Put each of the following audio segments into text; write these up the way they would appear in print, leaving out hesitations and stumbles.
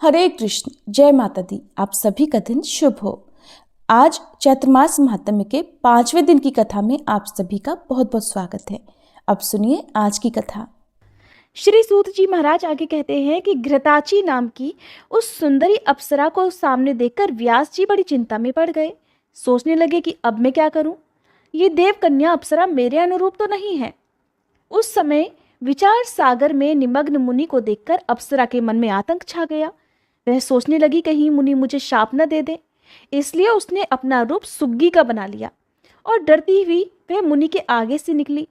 हरे कृष्ण, जय माता दी। आप सभी का दिन शुभ हो। आज चैत्र मास महात्म्य के 5वें दिन की कथा में आप सभी का बहुत बहुत स्वागत है। अब सुनिए आज की कथा। श्री सूत जी महाराज आगे कहते हैं कि घृताची नाम की उस सुंदरी अप्सरा को सामने देखकर व्यास जी बड़ी चिंता में पड़ गए। सोचने लगे कि अब मैं क्या करूं, ये देव कन्या अप्सरा मेरे अनुरूप तो नहीं है। उस समय विचार सागर में निमग्न मुनि को देखकर अप्सरा के मन में आतंक छा गया। वह सोचने लगी कहीं मुनि मुझे शाप न दे दे, इसलिए उसने अपना रूप सुग्गी का बना लिया और डरती हुई वह मुनि के आगे से निकली।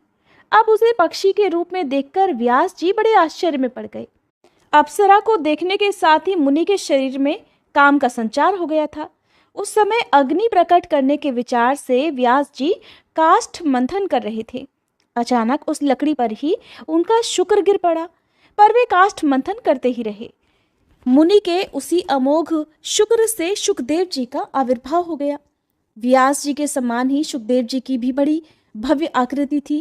अब उसे पक्षी के रूप में देखकर व्यास जी बड़े आश्चर्य में पड़ गए। अप्सरा को देखने के साथ ही मुनि के शरीर में काम का संचार हो गया था। उस समय अग्नि प्रकट करने के विचार से व्यास जी काष्ठ मंथन कर रहे थे। अचानक उस लकड़ी पर ही उनका शुक्र गिर पड़ा, पर वे काष्ठ मंथन करते ही रहे। मुनि के उसी अमोघ शुक्र से सुखदेव जी का आविर्भाव हो गया। व्यास जी के समान ही सुखदेव जी की भी बड़ी भव्य आकृति थी।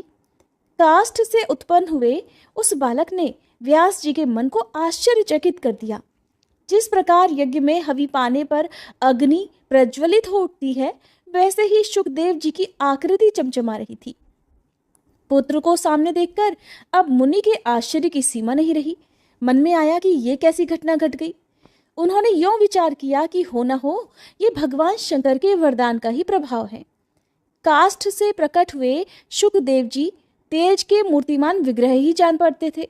काष्ठ से उत्पन्न हुए उस बालक ने व्यास जी के मन को आश्चर्यचकित कर दिया। जिस प्रकार यज्ञ में हवि पाने पर अग्नि प्रज्वलित हो उठती है, वैसे ही सुखदेव जी की आकृति चमचमा रही थी। पुत्र को सामने देखकर अब मुनि के आश्चर्य की सीमा नहीं रही। मन में आया कि ये कैसी घटना घट गई। उन्होंने यों विचार किया कि हो न हो ये भगवान शंकर के वरदान का ही प्रभाव है। काष्ठ से प्रकट हुए सुखदेव जी तेज के मूर्तिमान विग्रह ही जान पड़ते थे।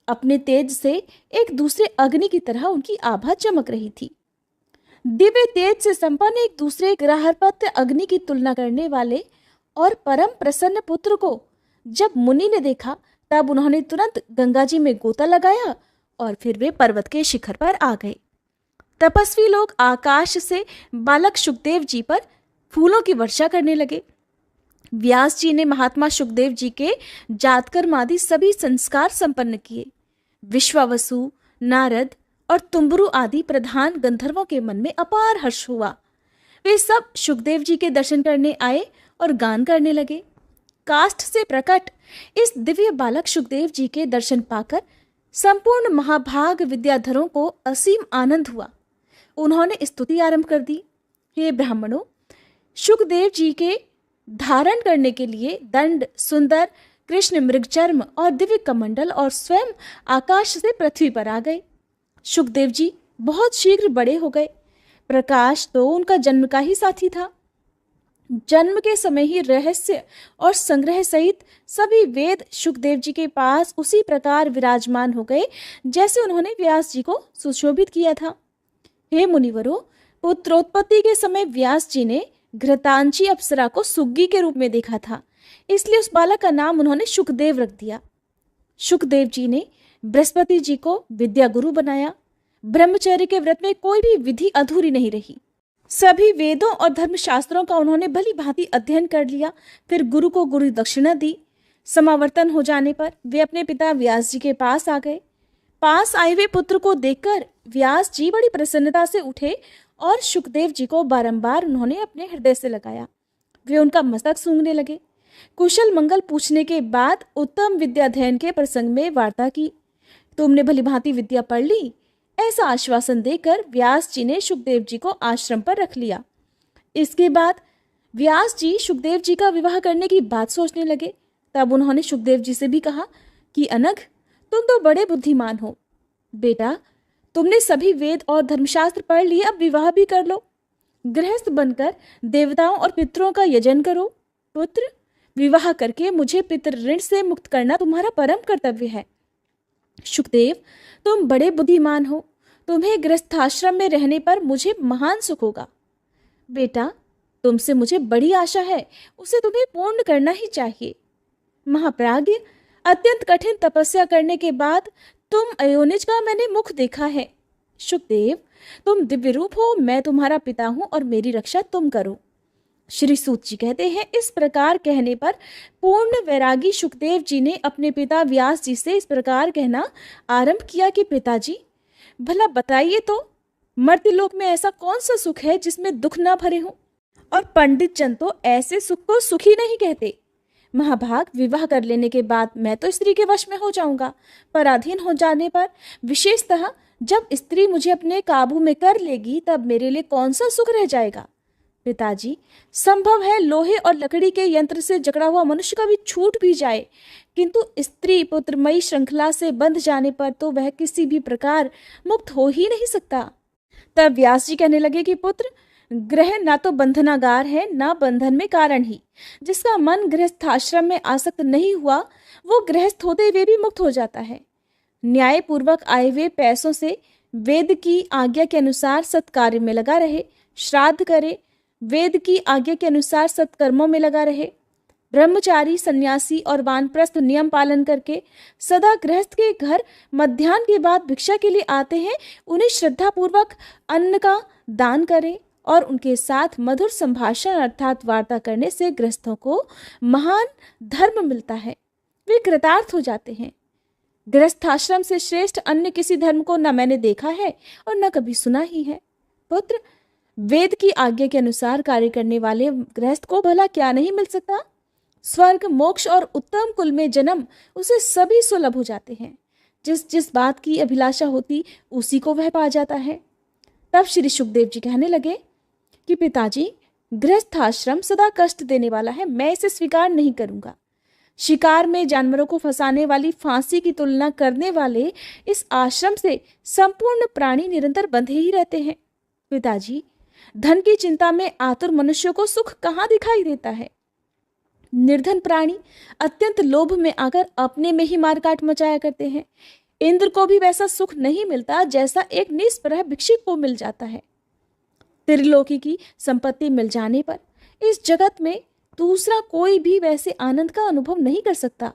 अपने तेज से एक दूसरे अग्नि की तरह उनकी आभा चमक रही थी। दिव्य तेज से संपन्न एक दूसरे ग्रहपत्र अग्नि की तुलना करने वाले और परम प्रसन्न पुत्र को जब मुनि ने देखा, तब उन्होंने तुरंत गंगा जी में गोता लगाया और फिर वे पर्वत के शिखर पर आ गए। तपस्वी लोग आकाश से बालक सुखदेव जी पर फूलों की वर्षा करने लगे। व्यास जी ने महात्मा सुखदेव जी के जातकर्म आदि सभी संस्कार संपन्न किए। विश्वावसु, नारद और तुम्बरु आदि प्रधान गंधर्वों के मन में अपार हर्ष हुआ। वे सब सुखदेव जी के दर्शन करने आए और गान करने लगे। काष्ठ से प्रकट इस दिव्य बालक सुखदेव जी के दर्शन पाकर संपूर्ण महाभाग विद्याधरों को असीम आनंद हुआ। उन्होंने स्तुति आरंभ कर दी। हे ब्राह्मणों, सुखदेव जी के धारण करने के लिए दंड, सुंदर कृष्ण मृगचर्म और दिव्य कमंडल और स्वयं आकाश से पृथ्वी पर आ गए। सुखदेव जी बहुत शीघ्र बड़े हो गए। प्रकाश तो उनका जन्म का ही साथी था। जन्म के समय ही रहस्य और संग्रह सहित सभी वेद सुखदेव जी के पास उसी प्रकार विराजमान हो गए जैसे उन्होंने व्यास जी को सुशोभित किया था। हे मुनिवरों, पुत्रोत्पत्ति के समय व्यास जी ने घृतांची अप्सरा को सुग्गी के रूप में देखा था, इसलिए उस बालक का नाम उन्होंने सुखदेव रख दिया। सुखदेव जी ने बृहस्पति जी को विद्या गुरु बनाया। ब्रह्मचर्य के व्रत में कोई भी विधि अधूरी नहीं रही। सभी वेदों और धर्मशास्त्रों का उन्होंने भली भांति अध्ययन कर लिया। फिर गुरु को गुरु दक्षिणा दी। समावर्तन हो जाने पर वे अपने पिता व्यास जी के पास आ गए। पास आए हुए पुत्र को देखकर व्यास जी बड़ी प्रसन्नता से उठे और सुखदेव जी को बारंबार उन्होंने अपने हृदय से लगाया। वे उनका मस्तक सूंघने लगे। कुशल मंगल पूछने के बाद उत्तम विद्याध्ययन के प्रसंग में वार्ता की। तुमने भली भांति विद्या पढ़ ली, ऐसा आश्वासन देकर व्यास जी ने सुखदेव जी को आश्रम पर रख लिया। इसके बाद व्यास जी सुखदेव जी का विवाह करने की बात सोचने लगे। तब उन्होंने सुखदेव जी से भी कहा कि अनघ, तुम तो बड़े बुद्धिमान हो। बेटा, तुमने सभी वेद और धर्मशास्त्र पढ़ लिए, अब विवाह भी कर लो। गृहस्थ बनकर देवताओं और पितरों का यजन करो। पुत्र, विवाह करके मुझे पितृ ऋण से मुक्त करना तुम्हारा परम कर्तव्य है। सुखदेव, तुम बड़े बुद्धिमान हो। तुम्हें गृहस्थाश्रम में रहने पर मुझे महान सुख होगा। बेटा, तुमसे मुझे बड़ी आशा है, उसे तुम्हें पूर्ण करना ही चाहिए। महाप्राज्ञ, अत्यंत कठिन तपस्या करने के बाद तुम अयोनिज का मैंने मुख देखा है। सुखदेव, तुम दिव्य रूप हो, मैं तुम्हारा पिता हूं और मेरी रक्षा तुम करो। श्री सूत जी कहते हैं, इस प्रकार कहने पर पूर्ण वैरागी सुखदेव जी ने अपने पिता व्यास जी से इस प्रकार कहना आरंभ किया कि पिताजी, भला बताइए तो मर्त्यलोक में ऐसा कौन सा सुख है जिसमें दुख ना भरे हों? और पंडित जन तो ऐसे सुख को सुखी नहीं कहते। महाभाग, विवाह कर लेने के बाद मैं तो स्त्री के वश में हो जाऊंगा। पराधीन हो जाने पर विशेषतः जब स्त्री मुझे अपने काबू में कर लेगी तब मेरे लिए कौन सा सुख रह जाएगा। पिताजी, संभव है लोहे और लकड़ी के यंत्र से जकड़ा हुआ मनुष्य कभी छूट भी जाए, किंतु स्त्री पुत्रमयी श्रृंखला से बंध जाने पर तो वह किसी भी प्रकार मुक्त हो ही नहीं सकता। तब व्यास जी कहने लगे कि पुत्र, ग्रह ना तो बंधनागार है ना बंधन में कारण ही। जिसका मन गृहस्थाश्रम में आसक्त नहीं हुआ वो गृहस्थ होते हुए भी मुक्त हो जाता है। न्यायपूर्वक आए हुए पैसों से वेद की आज्ञा के अनुसार सत्कार्य में लगा रहे, श्राद्ध करे, वेद की आज्ञा के अनुसार सत्कर्मों में लगा रहे, ब्रह्मचारी, सन्यासी और वानप्रस्थ नियम पालन करके सदा गृहस्थ के घर मध्याह्न के बाद भिक्षा के लिए आते हैं, उन्हें श्रद्धापूर्वक अन्न का दान करें और उनके साथ मधुर संभाषण अर्थात वार्ता करने से गृहस्थों को महान धर्म मिलता है, वे कृतार्थ हो जाते हैं। गृहस्थाश्रम से श्रेष्ठ अन्य किसी धर्म को न मैंने देखा है और न कभी सुना ही है। पुत्र, वेद की आज्ञा के अनुसार कार्य करने वाले गृहस्थ को भला क्या नहीं मिल सकता। स्वर्ग, मोक्ष और उत्तम कुल में जन्म उसे सभी सुलभ हो जाते हैं। जिस जिस बात की अभिलाषा होती उसी को वह पा जाता है। तब श्री सुखदेव जी कहने लगे कि पिताजी, गृहस्थाश्रम सदा कष्ट देने वाला है, मैं इसे स्वीकार नहीं करूंगा। शिकार में जानवरों को फंसाने वाली फांसी की तुलना करने वाले इस आश्रम से संपूर्ण प्राणी निरंतर बंधे ही रहते हैं। पिताजी, धन की चिंता में आतुर मनुष्यों को सुख कहाँ दिखाई देता है। निर्धन प्राणी अत्यंत लोभ में आकर अपने में ही मारकाट मचाया करते हैं। इंद्र को भी वैसा सुख नहीं मिलता जैसा एक निष्प्रह भिक्षुक को मिल जाता है। त्रिलोकी की संपत्ति मिल जाने पर इस जगत में दूसरा कोई भी वैसे आनंद का अनुभव नहीं कर सकता।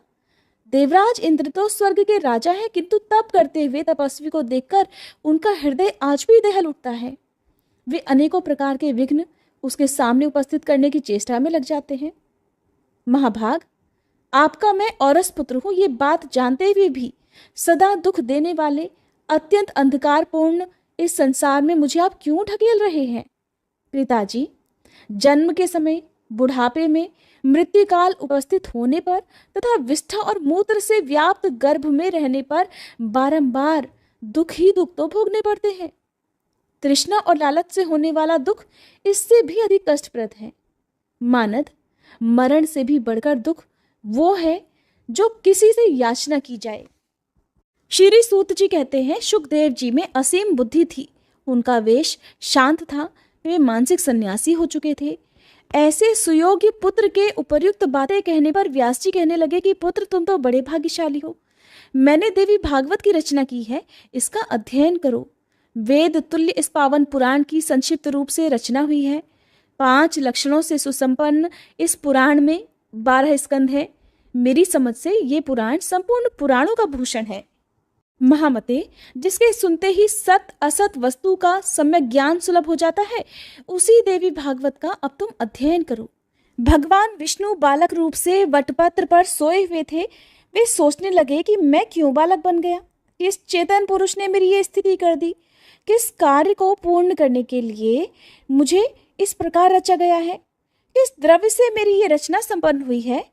देवराज इंद्र तो स्वर्ग के राजा हैं, किंतु तप करते हुए तपस्वी को देखकर उनका हृदय आज भी दहल उठता है। वे अनेकों प्रकार के विघ्न उसके सामने उपस्थित करने की चेष्टा में लग जाते हैं। महाभाग, आपका मैं औरस पुत्र हूं, ये बात जानते हुए भी सदा दुख देने वाले अत्यंत अंधकारपूर्ण इस संसार में मुझे आप क्यों ढकेल रहे हैं। पिताजी, जन्म के समय, बुढ़ापे में, मृत्युकाल उपस्थित होने पर तथा विष्ठा और मूत्र से व्याप्त गर्भ में रहने पर बारंबार दुख ही दुख तो भोगने पड़ते हैं। तृष्णा और लालच से होने वाला दुख इससे भी अधिक कष्टप्रद है। मानद, मरण से भी बढ़कर दुख वो है जो किसी से याचना की जाए। श्री सूत जी कहते हैं, सुखदेव जी में असीम बुद्धि थी, उनका वेश शांत था, वे मानसिक सन्यासी हो चुके थे। ऐसे सुयोग्य पुत्र के उपर्युक्त बातें कहने पर व्यास जी कहने लगे कि पुत्र, तुम तो बड़े भाग्यशाली हो। मैंने देवी भागवत की रचना की है, इसका अध्ययन करो। वेद तुल्य इस पावन पुराण की संक्षिप्त रूप से रचना हुई है। 5 लक्षणों से सुसंपन्न इस पुराण में 12 स्कंध है। मेरी समझ से ये पुराण संपूर्ण पुराणों का भूषण है। महामते, जिसके सुनते ही सत असत वस्तु का सम्यक ज्ञान सुलभ हो जाता है, उसी देवी भागवत का अब तुम अध्ययन करो। भगवान विष्णु बालक रूप से वटपत्र पर सोए हुए थे। वे सोचने लगे कि मैं क्यों बालक बन गया, किस चेतन पुरुष ने मेरी ये स्थिति कर दी, किस कार्य को पूर्ण करने के लिए मुझे इस प्रकार रचा गया है, किस द्रव्य से मेरी ये रचना संपन्न हुई है,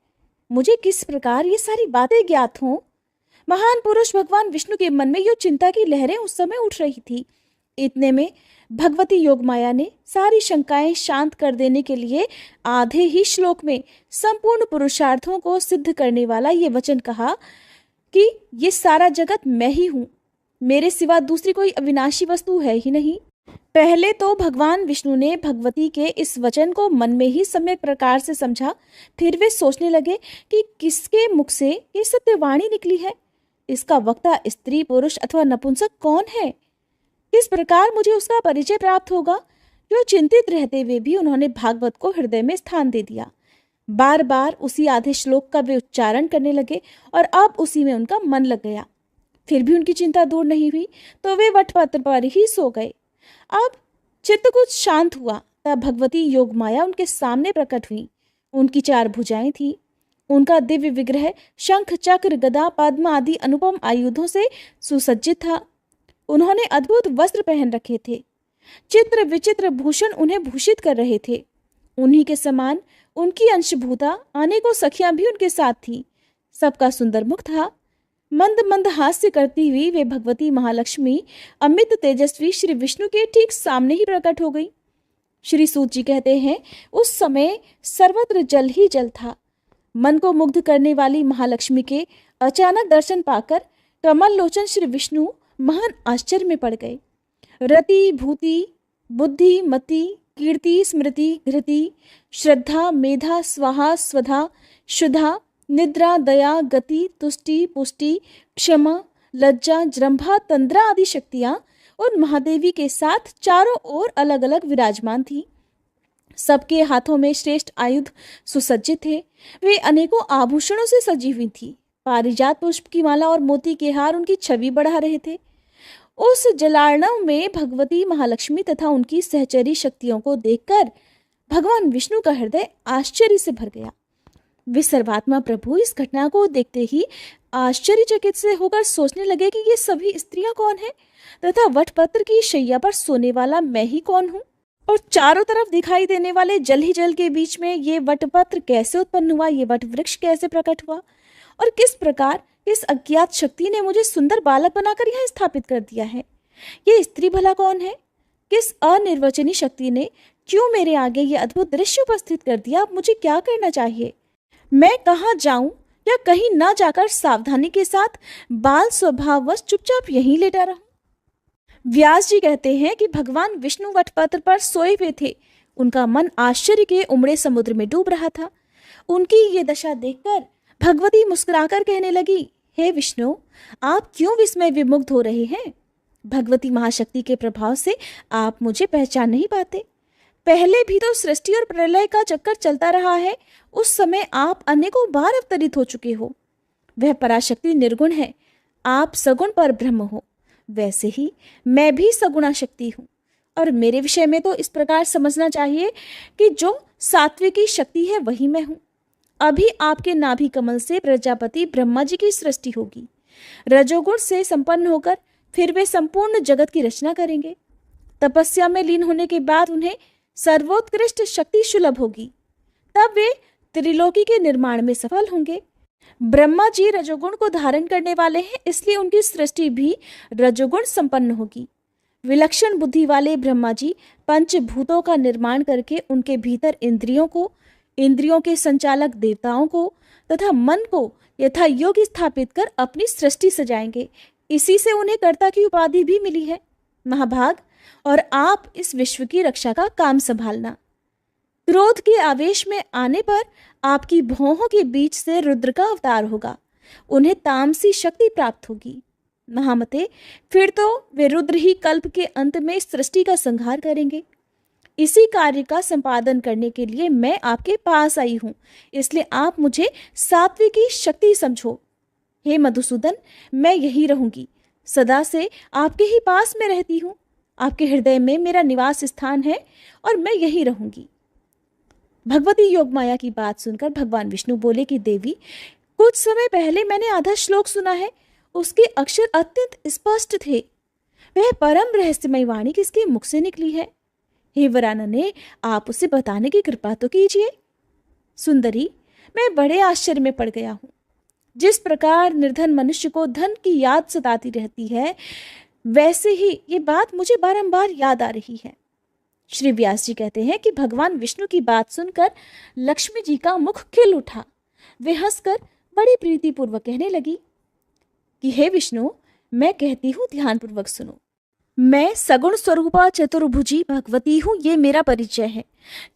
मुझे किस प्रकार ये सारी बातें ज्ञात हों। महान पुरुष भगवान विष्णु के मन में यो चिंता की लहरें उस समय उठ रही थी। इतने में भगवती योगमाया ने सारी शंकाएं शांत कर देने के लिए आधे ही श्लोक में संपूर्ण पुरुषार्थों को सिद्ध करने वाला ये वचन कहा कि ये सारा जगत मैं ही हूँ, मेरे सिवा दूसरी कोई अविनाशी वस्तु है ही नहीं। पहले तो भगवान विष्णु ने भगवती के इस वचन को मन में ही सम्यक प्रकार से समझा। फिर वे सोचने लगे कि किसके मुख से ये सत्यवाणी निकली है, इसका वक्ता स्त्री, पुरुष अथवा नपुंसक कौन है, किस प्रकार मुझे उसका परिचय प्राप्त होगा। जो चिंतित रहते हुए भी उन्होंने भागवत को हृदय में स्थान दे दिया। बार बार उसी आधे श्लोक का वे उच्चारण करने लगे और अब उसी में उनका मन लग गया। फिर भी उनकी चिंता दूर नहीं हुई तो वे वटपत्र पर ही सो गए। अब चित्त कुछ शांत हुआ, तब भगवती योगमाया उनके सामने प्रकट हुई। उनकी 4 भुजाएं थीं। उनका दिव्य विग्रह शंख, चक्र, गदा, पद्म आदि अनुपम आयुधों से सुसज्जित था। उन्होंने अद्भुत वस्त्र पहन रखे थे। चित्र विचित्र भूषण उन्हें भूषित कर रहे थे। उन्हीं के समान उनकी अंशभूता अनेकों सखियां भी उनके साथ थीं। सबका सुंदर मुख था। मंद मंद हास्य करती हुई वे भगवती महालक्ष्मी अमित तेजस्वी श्री विष्णु के ठीक सामने ही प्रकट हो गई। श्री सूत जी कहते हैं, उस समय सर्वत्र जल ही जल था। मन को मुग्ध करने वाली महालक्ष्मी के अचानक दर्शन पाकर कमल लोचन श्री विष्णु महान आश्चर्य में पड़ गए। रति भूति बुद्धि मति कीर्ति स्मृति घृति श्रद्धा मेधा स्वाहा स्वधा शुद्धा निद्रा दया गति तुष्टि पुष्टि क्षमा लज्जा जृंभा तंद्रा आदि शक्तियां उन महादेवी के साथ चारों ओर अलग अलग विराजमान थी। सबके हाथों में श्रेष्ठ आयुध सुसज्जित थे। वे अनेकों आभूषणों से सजी हुई थी। पारिजात पुष्प की माला और मोती के हार उनकी छवि बढ़ा रहे थे। उस जलार्णव में भगवती महालक्ष्मी तथा उनकी सहचरी शक्तियों को देखकर भगवान विष्णु का हृदय आश्चर्य से भर गया। वे सर्वात्मा प्रभु इस घटना को देखते ही आश्चर्यचकित से होकर सोचने लगे कि ये सभी स्त्रियां कौन हैं तथा वटपत्र की शैया पर सोने वाला मैं ही कौन हूँ, और चारों तरफ दिखाई देने वाले जल ही जल के बीच में ये वटपत्र कैसे उत्पन्न हुआ, ये वट वृक्ष कैसे प्रकट हुआ, और किस प्रकार इस अज्ञात शक्ति ने मुझे सुंदर बालक बनाकर यहाँ स्थापित कर दिया है। ये स्त्री भला कौन है? किस अनिर्वचनीय शक्ति ने क्यों मेरे आगे ये अद्भुत दृश्य उपस्थित कर दिया? अब मुझे क्या करना चाहिए? मैं कहाँ जाऊं या कहीं ना जाकर सावधानी के साथ बाल स्वभाववश चुपचाप यहीं लेटा रहूं? व्यास जी कहते हैं कि भगवान विष्णु वटपत्र पर सोए हुए थे। उनका मन आश्चर्य के उमड़े समुद्र में डूब रहा था। उनकी ये दशा देखकर भगवती मुस्कुराकर कहने लगी, हे विष्णु, आप क्यों विस्मय विमुग्ध हो रहे हैं? भगवती महाशक्ति के प्रभाव से आप मुझे पहचान नहीं पाते। पहले भी तो सृष्टि और प्रलय का चक्कर चलता रहा है। उस समय आप अनेकों बार अवतरित हो चुके हो। वह पराशक्ति निर्गुण है, आप सगुण पर ब्रह्म हो। वैसे ही मैं भी सगुणा शक्ति हूँ, और मेरे विषय में तो इस प्रकार समझना चाहिए कि जो सात्विकी शक्ति है वही मैं हूँ। अभी आपके नाभि कमल से प्रजापति ब्रह्मा जी की सृष्टि होगी। रजोगुण से संपन्न होकर फिर वे संपूर्ण जगत की रचना करेंगे। तपस्या में लीन होने के बाद उन्हें सर्वोत्कृष्ट शक्ति सुलभ होगी। तब वे त्रिलोकी के निर्माण में सफल होंगे। ब्रह्मा जी रजोगुण को धारण करने वाले हैं, इसलिए उनकी सृष्टि भी रजोगुण संपन्न होगी। विलक्षण बुद्धि वाले ब्रह्मा जी पंचभूतों का निर्माण करके उनके भीतर इंद्रियों को, इंद्रियों के संचालक देवताओं को तथा मन को यथा योग्य स्थापित कर अपनी सृष्टि सजाएंगे। इसी से उन्हें कर्ता की उपाधि भी मिली है। महाभाग, और आप इस विश्व की रक्षा का काम संभालना। क्रोध के आवेश में आने पर आपकी भौहों के बीच से रुद्र का अवतार होगा। उन्हें तामसी शक्ति प्राप्त होगी। महामते, फिर तो वे रुद्र ही कल्प के अंत में सृष्टि का संहार करेंगे। इसी कार्य का संपादन करने के लिए मैं आपके पास आई हूँ, इसलिए आप मुझे सात्विकी शक्ति समझो। हे मधुसूदन, मैं यही रहूंगी, सदा से आपके ही पास में रहती हूँ। आपके हृदय में मेरा निवास स्थान है और मैं यही रहूंगी। भगवती योगमाया की बात सुनकर भगवान विष्णु बोले कि देवी, कुछ समय पहले मैंने आधा श्लोक सुना है। उसके अक्षर अत्यंत स्पष्ट थे। वह परम रहस्यमय वाणी किसके मुख से निकली है? हे वरानने, आप उसे बताने की कृपा तो कीजिए। सुंदरी, मैं बड़े आश्चर्य में पड़ गया हूँ। जिस प्रकार निर्धन मनुष्य को धन की याद सताती रहती है, वैसे ही ये बात मुझे बारंबार याद आ रही है। श्री व्यास जी कहते हैं कि भगवान विष्णु की बात सुनकर लक्ष्मी जी का मुख खिल उठा। वे हंसकर बड़ी प्रीतिपूर्वक कहने लगी कि हे विष्णु, मैं कहती हूँ, ध्यानपूर्वक सुनो। मैं सगुण स्वरूपा चतुर्भुजी भगवती हूँ, ये मेरा परिचय है।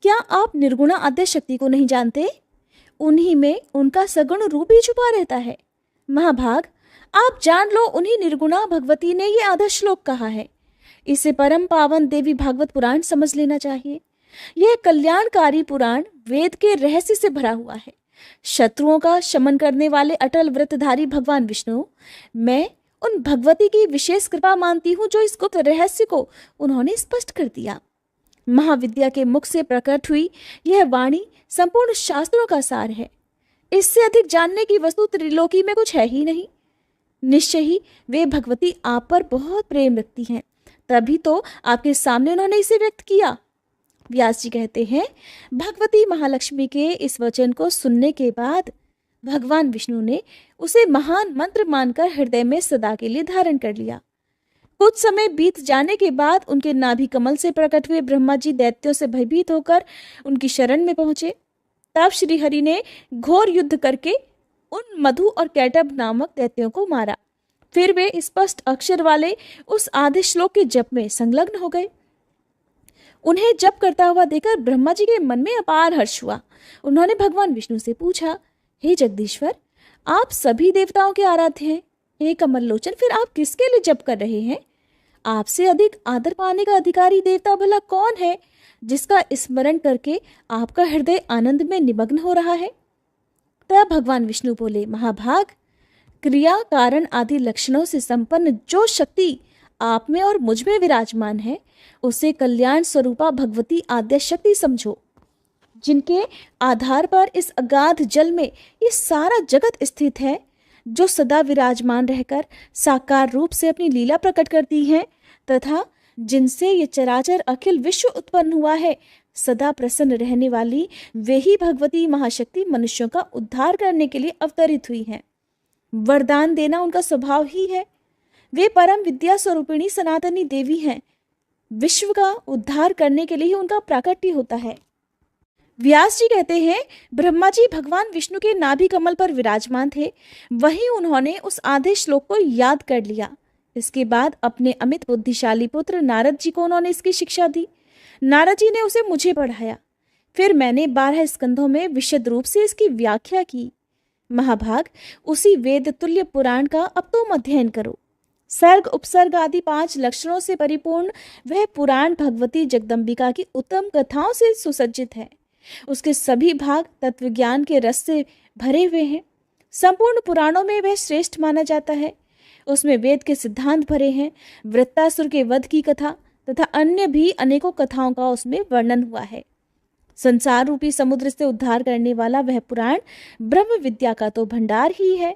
क्या आप निर्गुणा आद्य शक्ति को नहीं जानते? उन्हीं में उनका सगुण रूप ही छुपा रहता है। महाभाग, आप जान लो, उन्हीं निर्गुणा भगवती ने ये आधा श्लोक कहा है। इसे परम पावन देवी भागवत पुराण समझ लेना चाहिए। यह कल्याणकारी पुराण वेद के रहस्य से भरा हुआ है। शत्रुओं का शमन करने वाले अटल व्रतधारी भगवान विष्णु, मैं उन भगवती की विशेष कृपा मानती हूँ जो इस गुप्त रहस्य को उन्होंने स्पष्ट कर दिया। महाविद्या के मुख से प्रकट हुई यह वाणी संपूर्ण शास्त्रों का सार है। इससे अधिक जानने की वस्तु त्रिलोकी में कुछ है ही नहीं। निश्चय ही वे भगवती आप पर बहुत प्रेम रखती हैं, तभी तो आपके सामने उन्होंने इसे व्यक्त किया। व्यास जी कहते हैं, भगवती महालक्ष्मी के इस वचन को सुनने के बाद भगवान विष्णु ने उसे महान मंत्र मानकर हृदय में सदा के लिए धारण कर लिया। कुछ समय बीत जाने के बाद उनके नाभि कमल से प्रकट हुए ब्रह्मा जी दैत्यों से भयभीत होकर उनकी शरण में पहुंचे। तब श्री हरि ने घोर युद्ध करके उन मधु और कैटभ नामक दैत्यों को मारा। फिर वे स्पष्ट अक्षर वाले उस आधे श्लोक के जप में संलग्न हो गए। उन्हें जप करता हुआ देखकर ब्रह्मा जी के मन में अपार हर्ष हुआ। उन्होंने भगवान विष्णु से पूछा, हे जगदीश्वर, आप सभी देवताओं के आराध्य हैं। हे कमल लोचन, फिर आप किसके लिए जप कर रहे हैं? आपसे अधिक आदर पाने का अधिकारी देवता भला कौन है, जिसका स्मरण करके आपका हृदय आनंद में निमग्न हो रहा है? तब भगवान विष्णु बोले, महाभाग, क्रिया कारण आदि लक्षणों से संपन्न जो शक्ति आप में और मुझ में विराजमान है, उसे कल्याण स्वरूपा भगवती आद्य शक्ति समझो, जिनके आधार पर इस अगाध जल में ये सारा जगत स्थित है, जो सदा विराजमान रहकर साकार रूप से अपनी लीला प्रकट करती हैं तथा जिनसे ये चराचर अखिल विश्व उत्पन्न हुआ है। सदा प्रसन्न रहने वाली वे ही भगवती महाशक्ति मनुष्यों का उद्धार करने के लिए अवतरित हुई हैं। वरदान देना उनका स्वभाव ही है। वे परम विद्या स्वरूपिणी सनातनी देवी हैं। विश्व का उद्धार करने के लिए ही उनका प्राकट्य होता है। व्यास जी कहते हैं, ब्रह्मा जी भगवान विष्णु के नाभि कमल पर विराजमान थे। वहीं उन्होंने उस आधे श्लोक को याद कर लिया। इसके बाद अपने अमित बुद्धिशाली पुत्र नारद जी को उन्होंने इसकी शिक्षा दी। नारद जी ने उसे मुझे पढ़ाया। फिर मैंने 12 स्कंधों में विशद रूप से इसकी व्याख्या की। महाभाग, उसी वेद तुल्य पुराण का अब तुम अध्ययन करो। सर्ग उपसर्ग आदि 5 लक्षणों से परिपूर्ण वह पुराण भगवती जगदम्बिका की उत्तम कथाओं से सुसज्जित है। उसके सभी भाग तत्व ज्ञान के रस से भरे हुए हैं। संपूर्ण पुराणों में वह श्रेष्ठ माना जाता है। उसमें वेद के सिद्धांत भरे हैं। वृत्तासुर के वध की कथा तथा अन्य भी अनेकों कथाओं का उसमें वर्णन हुआ है। संसार रूपी समुद्र से उद्धार करने वाला वह पुराण ब्रह्म विद्या का तो भंडार ही है।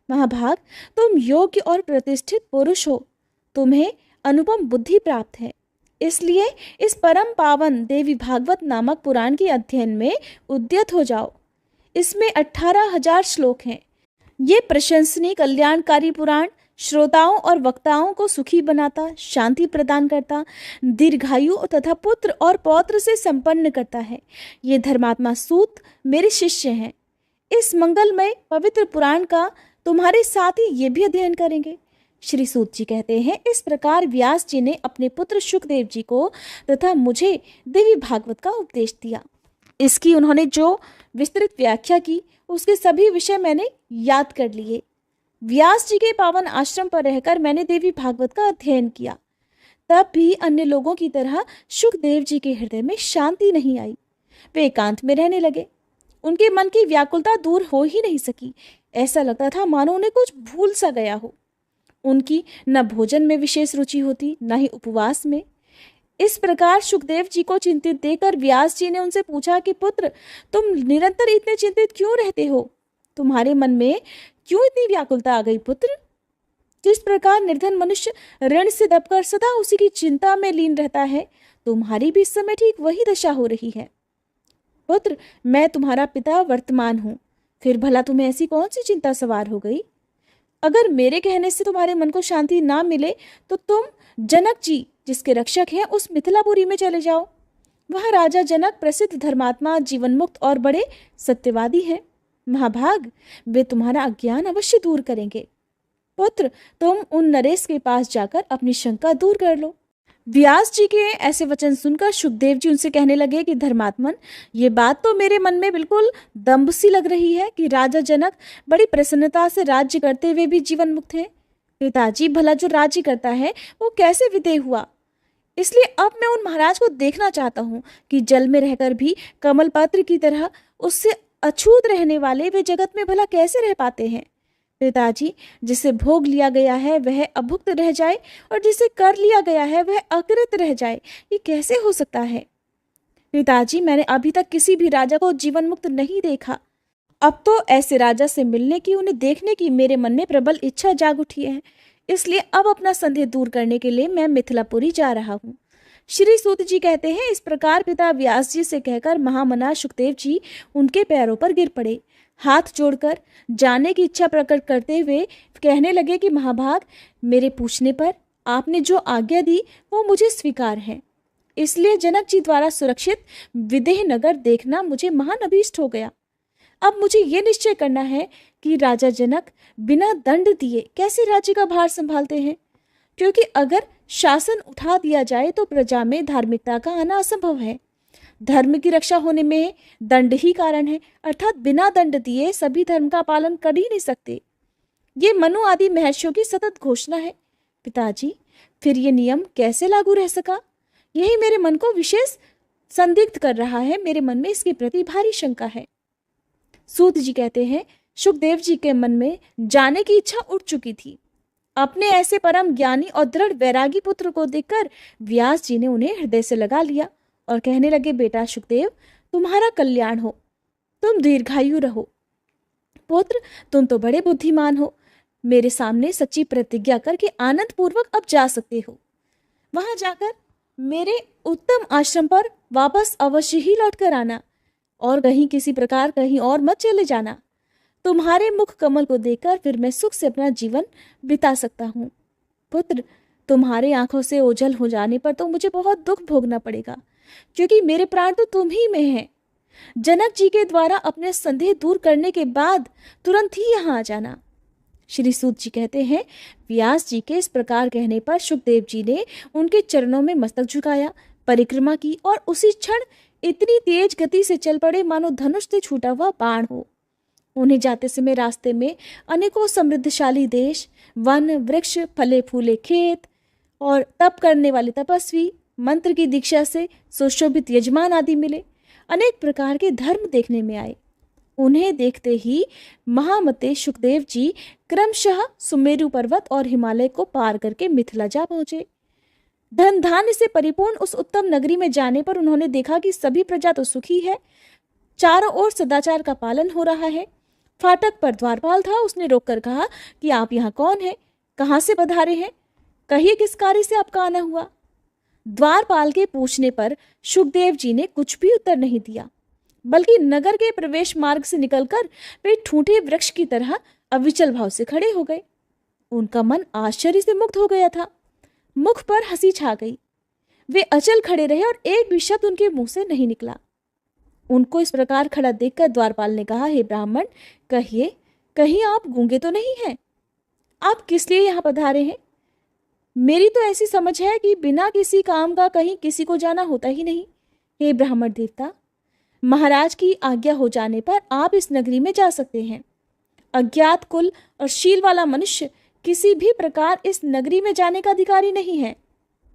महाभाग, तुम योग्य और प्रतिष्ठित पुरुष हो। तुम्हें अनुपम बुद्धि प्राप्त है। इसलिए इस परम पावन देवी भागवत नामक पुराण के अध्ययन में उद्यत हो जाओ। इसमें 18,000 श्लोक हैं। ये प्रशंसनीय कल्याणकारी पुराण श्रोताओं और वक्ताओं को सुखी बनाता, शांति प्रदान करता, दीर्घायु तथा पुत्र और पौत्र से संपन्न करता है। ये धर्मात्मा सूत मेरे शिष्य हैं। इस मंगलमय पवित्र पुराण का तुम्हारे साथी ये भी अध्ययन करेंगे। श्री सूत जी कहते हैं, इस प्रकार व्यास जी ने अपने पुत्र शुकदेव जी को तथा मुझे देवी भागवत का उपदेश दिया। इसकी उन्होंने जो विस्तृत व्याख्या की, उसके सभी विषय मैंने याद कर लिए। व्यास जी के पावन आश्रम पर रहकर मैंने देवी भागवत का अध्ययन किया। तब भी अन्य लोगों की तरह शुकदेव जी के हृदय में शांति नहीं आई। वे एकांत में रहने लगे। उनके मन की व्याकुलता दूर हो ही नहीं सकी। ऐसा लगता था मानो उन्हें कुछ भूल सा गया हो। उनकी न भोजन में विशेष रुचि होती, न ही उपवास में। इस प्रकार शुकदेव जी को चिंतित देखकर व्यास जी ने उनसे पूछा कि पुत्र, तुम निरंतर इतने चिंतित क्यों रहते हो? तुम्हारे मन में क्यों इतनी व्याकुलता आ गई पुत्र? जिस प्रकार निर्धन मनुष्य ऋण से दबकर सदा उसी की चिंता में लीन रहता है, तुम्हारी भी इस समय ठीक वही दशा हो रही है। पुत्र, मैं तुम्हारा पिता वर्तमान हूँ। फिर भला तुम्हें ऐसी कौन सी चिंता सवार हो गई? अगर मेरे कहने से तुम्हारे मन को शांति ना मिले तो तुम जनक जी, जिसके रक्षक हैं, उस मिथिलापुरी में चले जाओ। वह राजा जनक प्रसिद्ध धर्मात्मा, जीवन मुक्त और बड़े सत्यवादी हैं। महाभाग, वे तुम्हारा अज्ञान अवश्य दूर करेंगे। पुत्र, तुम उन नरेश के पास जाकर अपनी शंका दूर कर लो। व्यास जी के ऐसे वचन सुनकर शुकदेव जी उनसे कहने लगे कि धर्मात्मन, ये बात तो मेरे मन में बिल्कुल दंभ सी लग रही है कि राजा जनक बड़ी प्रसन्नता से राज्य करते हुए भी जीवन मुक्त हैं। पिताजी, भला जो राज्य करता है वो कैसे विदेह हुआ? इसलिए अब मैं उन महाराज को देखना चाहता हूँ कि जल में रहकर भी कमल पत्र की तरह उससे अछूत रहने वाले वे जगत में भला कैसे रह पाते हैं। पिताजी, जिसे भोग लिया गया है वह अभुक्त रह जाए और जिसे कर लिया गया है वह अकृत रह जाए, ये कैसे हो सकता है? पिताजी, मैंने अभी तक किसी भी राजा को जीवन मुक्त नहीं देखा। अब तो ऐसे राजा से मिलने की, उन्हें देखने की मेरे मन में प्रबल इच्छा जाग उठी है। इसलिए अब अपना संदेह दूर करने के लिए मैं मिथिलापुरी जा रहा हूँ। श्री सूत जी कहते हैं, इस प्रकार पिता व्यास जी से कहकर महामना शुकदेव जी उनके पैरों पर गिर पड़े। हाथ जोड़कर जाने की इच्छा प्रकट करते हुए कहने लगे कि महाभाग, मेरे पूछने पर आपने जो आज्ञा दी वो मुझे स्वीकार है। इसलिए जनक जी द्वारा सुरक्षित विदेह नगर देखना मुझे महान अभीष्ट हो गया। अब मुझे ये निश्चय करना है कि राजा जनक बिना दंड दिए कैसे राज्य का भार संभालते हैं, क्योंकि अगर शासन उठा दिया जाए तो प्रजा में धार्मिकता का आना असंभव है। धर्म की रक्षा होने में दंड ही कारण है, अर्थात बिना दंड दिए सभी धर्म का पालन कर ही नहीं सकते। ये मनु आदि महर्षियों की सतत घोषणा है। पिताजी, फिर ये नियम कैसे लागू रह सका, यही मेरे मन को विशेष संदिग्ध कर रहा है। मेरे मन में इसके प्रति भारी शंका है। सूत जी कहते हैं, सुखदेव जी के मन में जाने की इच्छा उठ चुकी थी। अपने ऐसे परम ज्ञानी और दृढ़ वैरागी पुत्र को देखकर व्यास जी ने उन्हें हृदय से लगा लिया और कहने लगे, बेटा सुखदेव, तुम्हारा कल्याण हो, तुम दीर्घायु रहो। पुत्र, तुम तो बड़े बुद्धिमान हो, मेरे सामने सच्ची प्रतिज्ञा करके आनंद पूर्वक अब जा सकते हो। वहां जाकर मेरे उत्तम आश्रम पर वापस अवश्य ही लौट कर आना और कहीं किसी प्रकार कहीं और मत चले जाना। तुम्हारे मुख कमल को देखकर फिर मैं सुख से अपना जीवन बिता सकता हूँ। पुत्र, तुम्हारे आंखों से ओझल हो जाने पर तो मुझे बहुत दुख भोगना पड़ेगा, क्योंकि मेरे प्राण तो तुम ही में हैं। जनक जी के द्वारा अपने संदेह दूर करने के बाद तुरंत ही यहाँ आ जाना। श्री सूत जी कहते हैं, व्यास जी के इस प्रकार कहने पर सुखदेव जी ने उनके चरणों में मस्तक झुकाया, परिक्रमा की और उसी क्षण इतनी तेज गति से चल पड़े मानो धनुष से छूटा हुआ बाण हो। उन्हें जाते समय रास्ते में अनेकों समृद्धशाली देश, वन, वृक्ष, फले फूले खेत और तप करने वाले तपस्वी, मंत्र की दीक्षा से सुशोभित यजमान आदि मिले। अनेक प्रकार के धर्म देखने में आए। उन्हें देखते ही महामते सुखदेव जी क्रमशः सुमेरु पर्वत और हिमालय को पार करके मिथिला जा पहुंचे। धन धान्य से परिपूर्ण उस उत्तम नगरी में जाने पर उन्होंने देखा कि सभी प्रजा तो सुखी है, चारों ओर सदाचार का पालन हो रहा है। फाटक पर द्वारपाल था, उसने रोककर कहा कि आप यहाँ कौन हैं, कहाँ से पधारे हैं, कहिए किस कार्य से आपका आना हुआ। द्वारपाल के पूछने पर सुखदेव जी ने कुछ भी उत्तर नहीं दिया, बल्कि नगर के प्रवेश मार्ग से निकलकर वे ठूंठे वृक्ष की तरह अविचल भाव से खड़े हो गए। उनका मन आश्चर्य से मुग्ध हो गया था, मुख पर हंसी छा गई। वे अचल खड़े रहे और एक भी शब्द उनके मुंह से नहीं निकला। उनको इस प्रकार खड़ा देखकर द्वारपाल ने कहा, हे ब्राह्मण, कहिए, कहीं आप गूंगे तो नहीं हैं? आप किस लिए यहाँ पधारे हैं? मेरी तो ऐसी समझ है कि बिना किसी काम का कहीं किसी को जाना होता ही नहीं। हे ब्राह्मण देवता, महाराज की आज्ञा हो जाने पर आप इस नगरी में जा सकते हैं। अज्ञात कुल और शील वाला मनुष्य किसी भी प्रकार इस नगरी में जाने का अधिकारी नहीं है।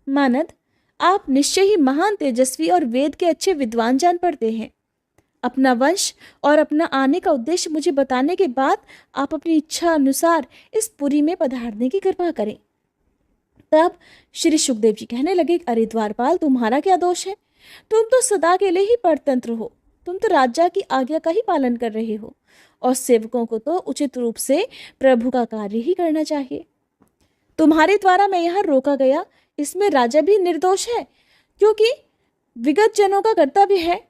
मानद, आप निश्चय ही महान तेजस्वी और वेद के अच्छे विद्वान जान पड़ते हैं। अपना वंश और अपना आने का उद्देश्य मुझे बताने के बाद आप अपनी इच्छा अनुसार इस पुरी में पधारने की कृपा करें। तब श्री सुखदेव जी कहने लगे, अरे द्वारपाल, तुम्हारा क्या दोष है? तुम तो सदा के लिए ही परतंत्र हो। तुम तो राजा की आज्ञा का ही पालन कर रहे हो और सेवकों को तो उचित रूप से प्रभु का कार्य ही करना चाहिए। तुम्हारे द्वारा मैं यहाँ रोका गया, इसमें राजा भी निर्दोष है, क्योंकि विगत जनों का कर्तव्य है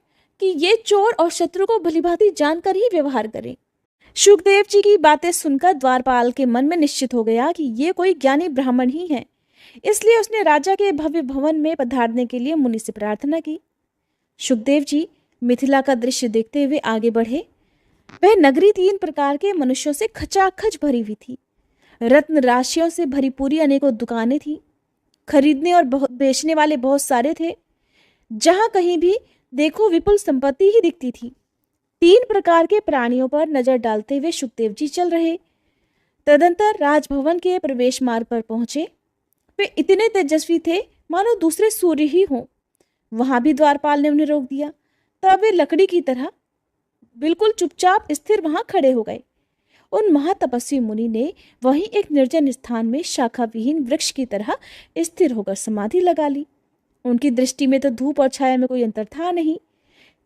कि ये चोर और शत्रु को भलीभांति जानकर ही व्यवहार करें। सुखदेव जी की बातें सुनकर द्वारपाल के मन में निश्चित हो गया कि ये कोई ज्ञानी ब्राह्मण ही है। इसलिए उसने राजा के भव्य भवन में पधारने के लिए मुनि से प्रार्थना की। सुखदेव जी मिथिला का दृश्य देखते हुए आगे बढ़े। वह नगरी 3 प्रकार के मनुष्यों से खचाखच भरी हुई थी। रत्न राशियों से भरी पूरी अनेकों दुकानें थी। खरीदने और बेचने वाले बहुत सारे थे। जहां कहीं भी देखो विपुल संपत्ति ही दिखती थी। 3 प्रकार के प्राणियों पर नजर डालते हुए सुखदेव जी चल रहे। तदंतर राजभवन के प्रवेश मार्ग पर पहुंचे। वे इतने तेजस्वी थे मानो दूसरे सूर्य ही हों। वहां भी द्वारपाल ने उन्हें रोक दिया। तब वे लकड़ी की तरह बिल्कुल चुपचाप स्थिर वहां खड़े हो गए। उन महातपस्वी मुनि ने वहीं एक निर्जन स्थान में शाखा विहीन वृक्ष की तरह स्थिर होकर समाधि लगा ली। उनकी दृष्टि में तो धूप और छाया में कोई अंतर था नहीं।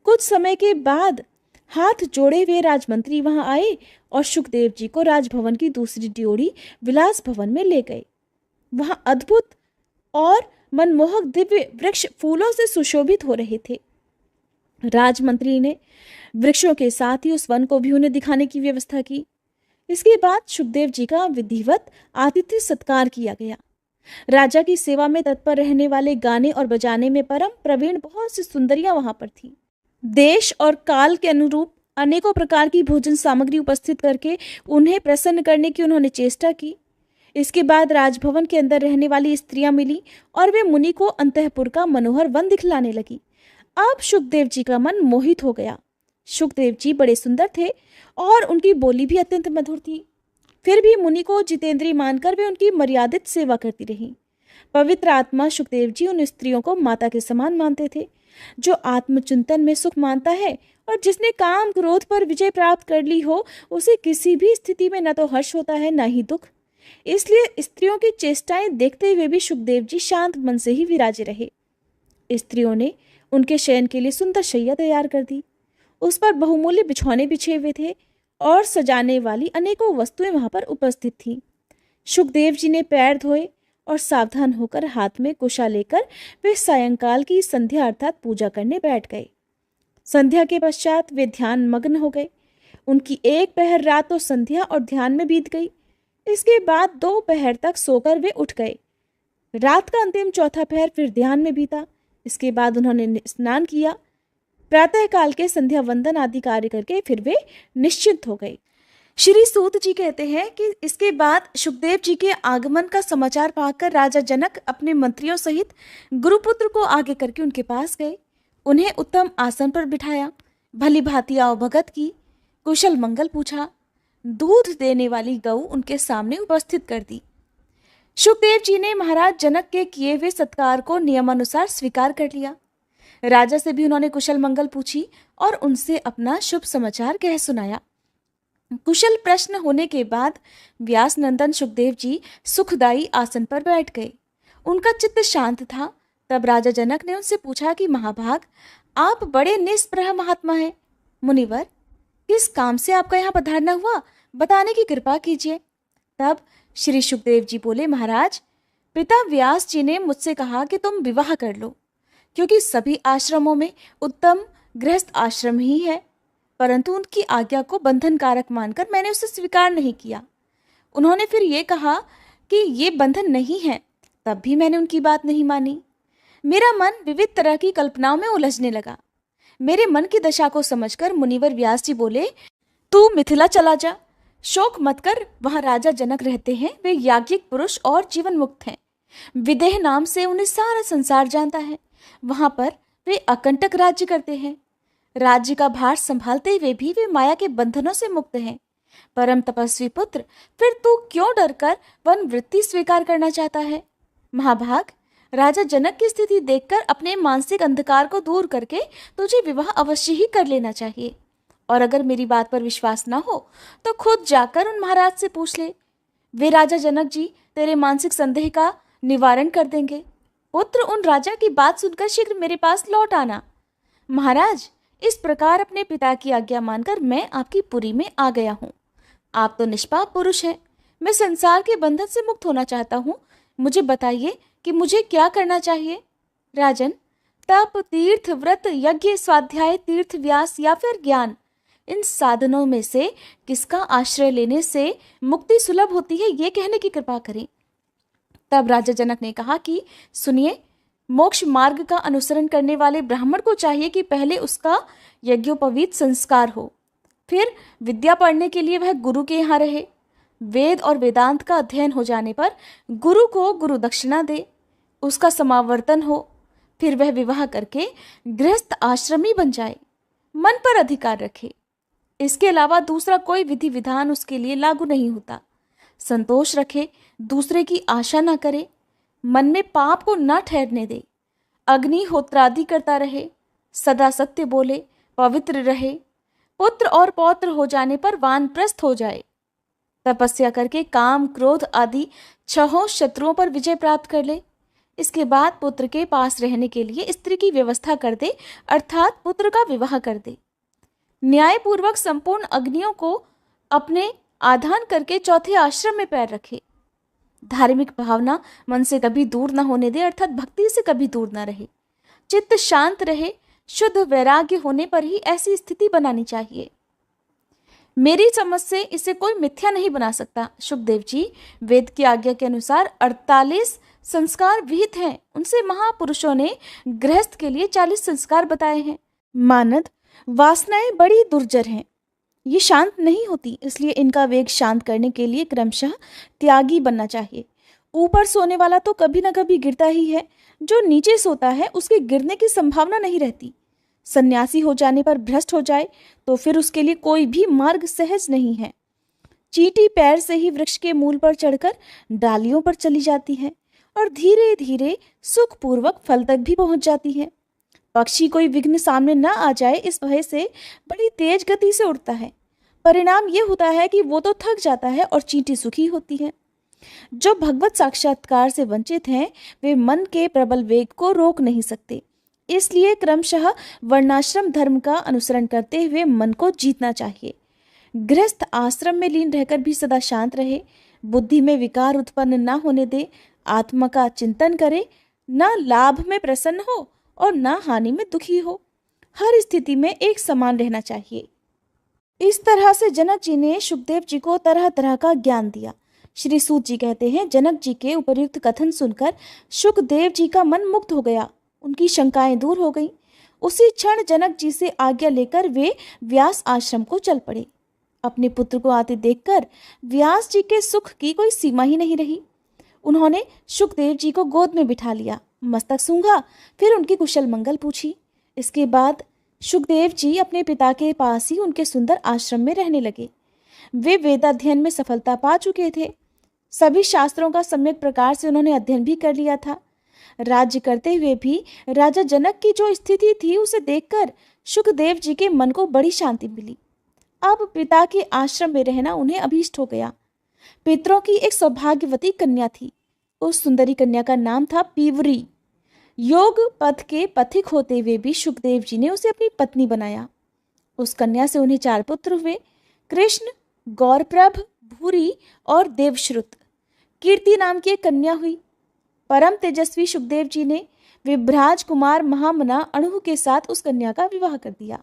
कुछ समय के बाद हाथ जोड़े हुए राजमंत्री वहां आए और सुखदेव जी को राजभवन की दूसरी ड्योढ़ी विलास भवन में ले गए। वहां अद्भुत और मनमोहक दिव्य वृक्ष फूलों से सुशोभित हो रहे थे। राजमंत्री ने वृक्षों के साथ ही उस वन को भी उन्हें दिखाने की व्यवस्था की। इसके बाद सुखदेव जी का विधिवत आतिथ्य सत्कार किया गया। राजा की सेवा में तत्पर रहने वाले गाने और बजाने में परम प्रवीण बहुत सी सुंदरियां वहां पर थी। देश और काल के अनुरूप अनेकों प्रकार की भोजन सामग्री उपस्थित करके उन्हें प्रसन्न करने की उन्होंने चेष्टा की। इसके बाद राजभवन के अंदर रहने वाली स्त्रियां मिली और वे मुनि को अंतःपुर का मनोहर वन दिखलाने लगी। अब सुखदेव जी का मन मोहित हो गया। सुखदेव जी बड़े सुंदर थे और उनकी बोली भी अत्यंत मधुर थी। फिर भी मुनि को जितेंद्रिय मानकर वे उनकी मर्यादित सेवा करती रहीं। पवित्र आत्मा सुखदेव जी उन स्त्रियों को माता के समान मानते थे। जो आत्मचिंतन में सुख मानता है और जिसने काम क्रोध पर विजय प्राप्त कर ली हो, उसे किसी भी स्थिति में न तो हर्ष होता है न ही दुख। इसलिए स्त्रियों की चेष्टाएं देखते हुए भी सुखदेव जी शांत मन से ही विराजे रहे। स्त्रियों ने उनके शयन के लिए सुंदर शैया तैयार कर दी। उस पर बहुमूल्य बिछौने बिछे हुए थे और सजाने वाली अनेकों वस्तुएं वहां पर उपस्थित थीं। सुखदेव जी ने पैर धोए और सावधान होकर हाथ में कुशा लेकर वे सायंकाल की संध्या अर्थात पूजा करने बैठ गए। संध्या के पश्चात वे ध्यान मग्न हो गए। उनकी एक पहर रात तो संध्या और ध्यान में बीत गई। इसके बाद 2 पहर तक सोकर वे उठ गए। रात का अंतिम चौथा पहर फिर ध्यान में बीता। इसके बाद उन्होंने स्नान किया। प्रातःकाल के संध्या वंदन आदि कार्य करके फिर वे निश्चिंत हो गए। श्री सूत जी कहते हैं कि इसके बाद सुखदेव जी के आगमन का समाचार पाकर राजा जनक अपने मंत्रियों सहित गुरुपुत्र को आगे करके उनके पास गए। उन्हें उत्तम आसन पर बिठाया, भली भांति अवभगत की, कुशल मंगल पूछा। दूध देने वाली गऊ उनके सामने उपस्थित कर दी। सुखदेव जी ने महाराज जनक के किए हुए सत्कार को नियमानुसार स्वीकार कर लिया। राजा से भी उन्होंने कुशल मंगल पूछी और उनसे अपना शुभ समाचार कह सुनाया। कुशल प्रश्न होने के बाद व्यास नंदन सुखदेव जी सुखदायी आसन पर बैठ गए। उनका चित्त शांत था। तब राजा जनक ने उनसे पूछा कि महाभाग, आप बड़े निष्प्रह महात्मा हैं। मुनिवर, किस काम से आपका यहाँ पधारना हुआ, बताने की कृपा कीजिए। तब श्री सुखदेव जी बोले, महाराज, पिता व्यास जी ने मुझसे कहा कि तुम विवाह कर लो, क्योंकि सभी आश्रमों में उत्तम गृहस्थ आश्रम ही है, परंतु उनकी आज्ञा को बंधन कारक मानकर मैंने उसे स्वीकार नहीं किया। उन्होंने फिर ये कहा कि ये बंधन नहीं है, तब भी मैंने उनकी बात नहीं मानी। मेरा मन विविध तरह की कल्पनाओं में उलझने लगा। मेरे मन की दशा को समझकर मुनिवर व्यास जी बोले, तू मिथिला चला जा, शोक मत कर। वहां राजा जनक रहते हैं, वे याज्ञिक पुरुष और जीवन मुक्त हैं। विदेह नाम से उन्हें सारा संसार जानता है। वहां पर वे अकंटक राज्य करते हैं। राज्य का भार संभालते हुए भी वे माया के बंधनों से मुक्त हैं। परम तपस्वी पुत्र, फिर तू क्यों डरकर वन वृत्ति स्वीकार करना चाहता है? महाभाग, राजा जनक की स्थिति देखकर अपने मानसिक अंधकार को दूर करके तुझे विवाह अवश्य ही कर लेना चाहिए। और अगर मेरी बात पर विश्वास ना हो तो खुद जाकर उन महाराज से पूछ ले। वे राजा जनक जी तेरे मानसिक संदेह का निवारण कर देंगे। पुत्र, उन राजा की बात सुनकर शीघ्र मेरे पास लौट आना। महाराज, इस प्रकार अपने पिता की आज्ञा मानकर मैं आपकी पुरी में आ गया हूँ। आप तो निष्पाप पुरुष हैं। मैं संसार के बंधन से मुक्त होना चाहता हूँ। मुझे बताइए कि मुझे क्या करना चाहिए। राजन, तप, तीर्थ, व्रत, यज्ञ, स्वाध्याय, तीर्थ, व्यास या फिर ज्ञान, इन साधनों में से किसका आश्रय लेने से मुक्ति सुलभ होती है, ये कहने की कृपा करें। तब राजा जनक ने कहा कि सुनिए, मोक्ष मार्ग का अनुसरण करने वाले ब्राह्मण को चाहिए कि पहले उसका यज्ञोपवीत संस्कार हो, फिर विद्या पढ़ने के लिए वह गुरु के यहाँ रहे। वेद और वेदांत का अध्ययन हो जाने पर गुरु को गुरु दक्षिणा दे, उसका समावर्तन हो, फिर वह विवाह करके गृहस्थ आश्रमी बन जाए, मन पर अधिकार रखे। इसके अलावा दूसरा कोई विधि विधान उसके लिए लागू नहीं होता। संतोष रखे, दूसरे की आशा न करे, मन में पाप को न ठहरने दे, अग्निहोत्रादि करता रहे, सदा सत्य बोले, पवित्र रहे, पुत्र और पौत्र हो जाने पर वानप्रस्थ हो जाए, तपस्या करके काम क्रोध आदि 6 शत्रुओं पर विजय प्राप्त कर ले। इसके बाद पुत्र के पास रहने के लिए स्त्री की व्यवस्था कर दे, अर्थात पुत्र का विवाह कर दे। न्यायपूर्वक संपूर्ण अग्नियों को अपने आधान करके चौथे आश्रम में पैर रखे। धार्मिक भावना मन से कभी दूर न होने दे, अर्थात भक्ति से कभी दूर न रहे। चित्त शांत रहे, शुद्ध वैराग्य होने पर ही ऐसी स्थिति बनानी चाहिए। मेरी समझ से इसे कोई मिथ्या नहीं बना सकता। सुखदेव जी, वेद की आज्ञा के अनुसार 48 संस्कार विहित हैं। उनसे महापुरुषों ने गृहस्थ के लिए 40 संस्कार बताए हैं। मानद वासनाएं बड़ी दुर्जर हैं, ये शांत नहीं होती, इसलिए इनका वेग शांत करने के लिए क्रमशः त्यागी बनना चाहिए। ऊपर सोने वाला तो कभी न कभी गिरता ही है, जो नीचे सोता है उसके गिरने की संभावना नहीं रहती। सन्यासी हो जाने पर भ्रष्ट हो जाए तो फिर उसके लिए कोई भी मार्ग सहज नहीं है। चींटी पैर से ही वृक्ष के मूल पर चढ़कर डालियों पर चली जाती है और धीरे धीरे सुखपूर्वक फल तक भी पहुंच जाती है। पक्षी कोई विघ्न सामने न आ जाए इस भय से बड़ी तेज गति से उड़ता है। परिणाम ये होता है कि वो तो थक जाता है और चींटी सुखी होती है। जो भगवत साक्षात्कार से वंचित हैं, वे मन के प्रबल वेग को रोक नहीं सकते। इसलिए क्रमशः वर्णाश्रम धर्म का अनुसरण करते हुए मन को जीतना चाहिए। गृहस्थ आश्रम में लीन रहकर भी सदा शांत रहे, बुद्धि में विकार उत्पन्न न होने दे, आत्मा का चिंतन करे, न लाभ में प्रसन्न हो और न हानि में दुखी हो, हर स्थिति में एक समान रहना चाहिए। इस तरह से जनक जी ने सुखदेव जी को तरह तरह का ज्ञान दिया। श्री सूत जी कहते हैं, जनक जी के उपर्युक्त कथन सुनकर सुखदेव जी का मन मुक्त हो गया, उनकी शंकाएं दूर हो गईं। उसी क्षण जनक जी से आज्ञा लेकर वे व्यास आश्रम को चल पड़े। अपने पुत्र को आते देखकर व्यास जी के सुख की कोई सीमा ही नहीं रही। उन्होंने सुखदेव जी को गोद में बिठा लिया, मस्तक सूंघा, फिर उनकी कुशल मंगल पूछी। इसके बाद सुखदेव जी अपने पिता के पास ही उनके सुंदर आश्रम में रहने लगे। वे वेदाध्ययन में सफलता पा चुके थे। सभी शास्त्रों का सम्यक प्रकार से उन्होंने अध्ययन भी कर लिया था। राज्य करते हुए भी राजा जनक की जो स्थिति थी उसे देखकर सुखदेव जी के मन को बड़ी शांति मिली। अब पिता के आश्रम में रहना उन्हें अभीष्ट हो गया। पितरों की एक सौभाग्यवती कन्या थी। उस सुंदरी कन्या का नाम था पीवरी। योग पथ के पथिक होते हुए भी सुखदेव जी ने उसे अपनी पत्नी बनाया। उस कन्या से उन्हें 4 पुत्र हुए, कृष्ण, गौरप्रभ, भूरी और देवश्रुत। कीर्ति नाम की एक कन्या हुई। परम तेजस्वी सुखदेव जी ने विभ्राज कुमार महामना अणु के साथ उस कन्या का विवाह कर दिया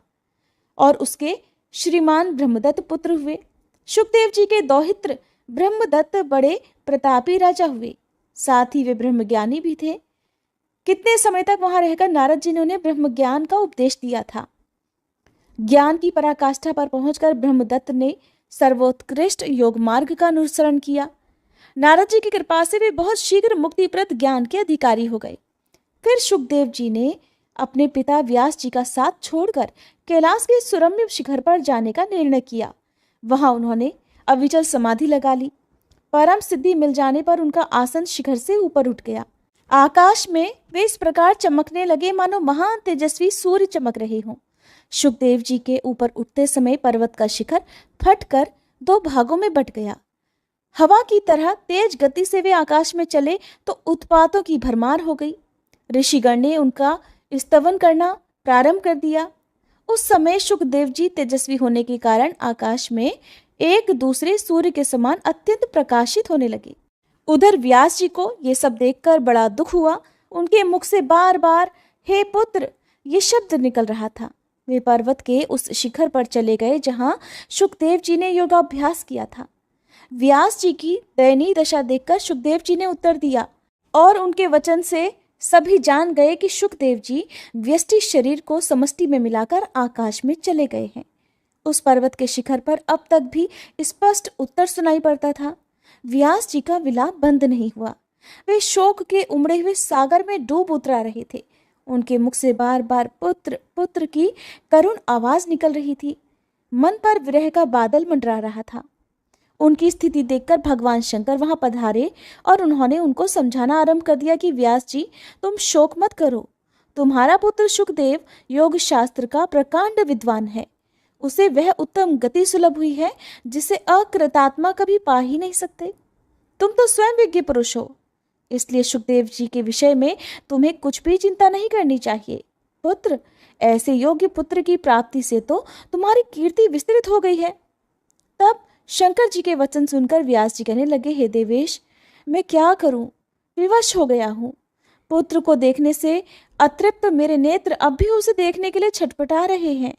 और उसके श्रीमान ब्रह्मदत्त पुत्र हुए। सुखदेव जी के दौहित्र ब्रह्मदत्त बड़े प्रतापी राजा हुए, साथ ही वे ब्रह्मज्ञानी भी थे। कितने समय तक वहां रहकर नारद जी ने उन्हें ब्रह्म ज्ञान का उपदेश दिया था। ज्ञान की पराकाष्ठा पर पहुंचकर ब्रह्मदत्त ने सर्वोत्कृष्ट योग मार्ग का अनुसरण किया। नारद जी की कृपा से वे बहुत शीघ्र मुक्तिप्रद ज्ञान के अधिकारी हो गए। फिर सुखदेव जी ने अपने पिता व्यास जी का साथ छोड़कर कैलाश के सुरम्य शिखर पर जाने का निर्णय किया। वहां उन्होंने अविचल समाधि लगा ली। परम सिद्धि मिल जाने पर उनका आसन शिखर से ऊपर उठ गया। आकाश में वे इस प्रकार चमकने लगे मानो महान तेजस्वी सूर्य चमक रहे हों। सुखदेव जी के ऊपर उठते समय पर्वत का शिखर फटकर 2 भागों में बट गया। हवा की तरह तेज गति से वे आकाश में चले तो उत्पातों की भरमार हो गई। ऋषिगण ने उनका स्तवन करना प्रारंभ कर दिया। उस समय सुखदेव जी तेजस्वी होने के कारण आकाश में एक दूसरे सूर्य के समान अत्यंत प्रकाशित होने लगे। उधर व्यास जी को ये सब देखकर बड़ा दुख हुआ। उनके मुख से बार बार हे पुत्र ये शब्द निकल रहा था। वे पर्वत के उस शिखर पर चले गए जहां सुखदेव जी ने योगाभ्यास किया था। व्यास जी की दयनीय दशा देखकर सुखदेव जी ने उत्तर दिया और उनके वचन से सभी जान गए कि सुखदेव जी व्यष्टि शरीर को समष्टि में मिलाकर आकाश में चले गए हैं। उस पर्वत के शिखर पर अब तक भी स्पष्ट उत्तर सुनाई पड़ता था। व्यास जी का विलाप बंद नहीं हुआ। वे शोक के उमड़े हुए सागर में डूब उतरा रहे थे। उनके मुख से बार बार पुत्र पुत्र की करुण आवाज निकल रही थी। मन पर विरह का बादल मंडरा रहा था। उनकी स्थिति देखकर भगवान शंकर वहां पधारे और उन्होंने उनको समझाना आरंभ कर दिया कि व्यास जी तुम शोक मत करो। तुम्हारा पुत्र सुखदेव योग शास्त्र का प्रकांड विद्वान है। उसे वह उत्तम गति सुलभ हुई है जिसे अकृतात्मा कभी पा ही नहीं सकते। तुम तो स्वयं विज्ञ पुरुष हो, इसलिए सुखदेव जी के विषय में तुम्हें कुछ भी चिंता नहीं करनी चाहिए। पुत्र, ऐसे योग्य पुत्र की प्राप्ति से तो तुम्हारी कीर्ति विस्तृत हो गई है। तब शंकर जी के वचन सुनकर व्यास जी कहने लगे, हे देवेश, मैं क्या करूं, विवश हो गया हूं। पुत्र को देखने से अतृप्त मेरे नेत्र अब भी उसे देखने के लिए छटपटा रहे हैं।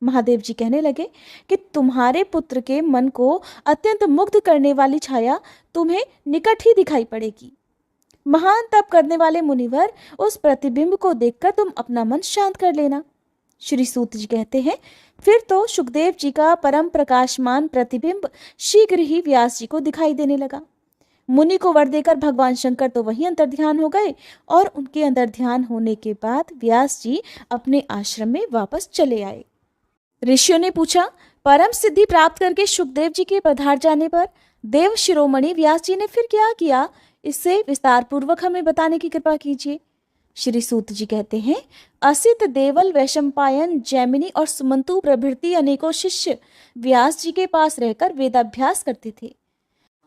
महादेव जी कहने लगे कि तुम्हारे पुत्र के मन को अत्यंत मुग्ध करने वाली छाया तुम्हें निकट ही दिखाई पड़ेगी। महान तप करने वाले मुनिवर, उस प्रतिबिंब को देखकर तुम अपना मन शांत कर लेना। श्री सूत जी कहते हैं, फिर तो सुखदेव जी का परम प्रकाशमान प्रतिबिंब शीघ्र ही व्यास जी को दिखाई देने लगा। मुनि को वर देकर भगवान शंकर तो वहीं अंतर्ध्यान हो गए और उनके अंतर्ध्यान होने के बाद व्यास जी अपने आश्रम में वापस चले आए। ऋषियों ने पूछा, परम सिद्धि प्राप्त करके सुखदेव जी के पधार जाने पर देव शिरोमणि व्यास जी ने फिर क्या किया, इससे विस्तार पूर्वक हमें बताने की कृपा कीजिए। श्री सूत जी कहते हैं, असित, देवल, वैशंपायन, जैमिनी और सुमंतु प्रभृति अनेकों शिष्य व्यास जी के पास रहकर वेदाभ्यास करते थे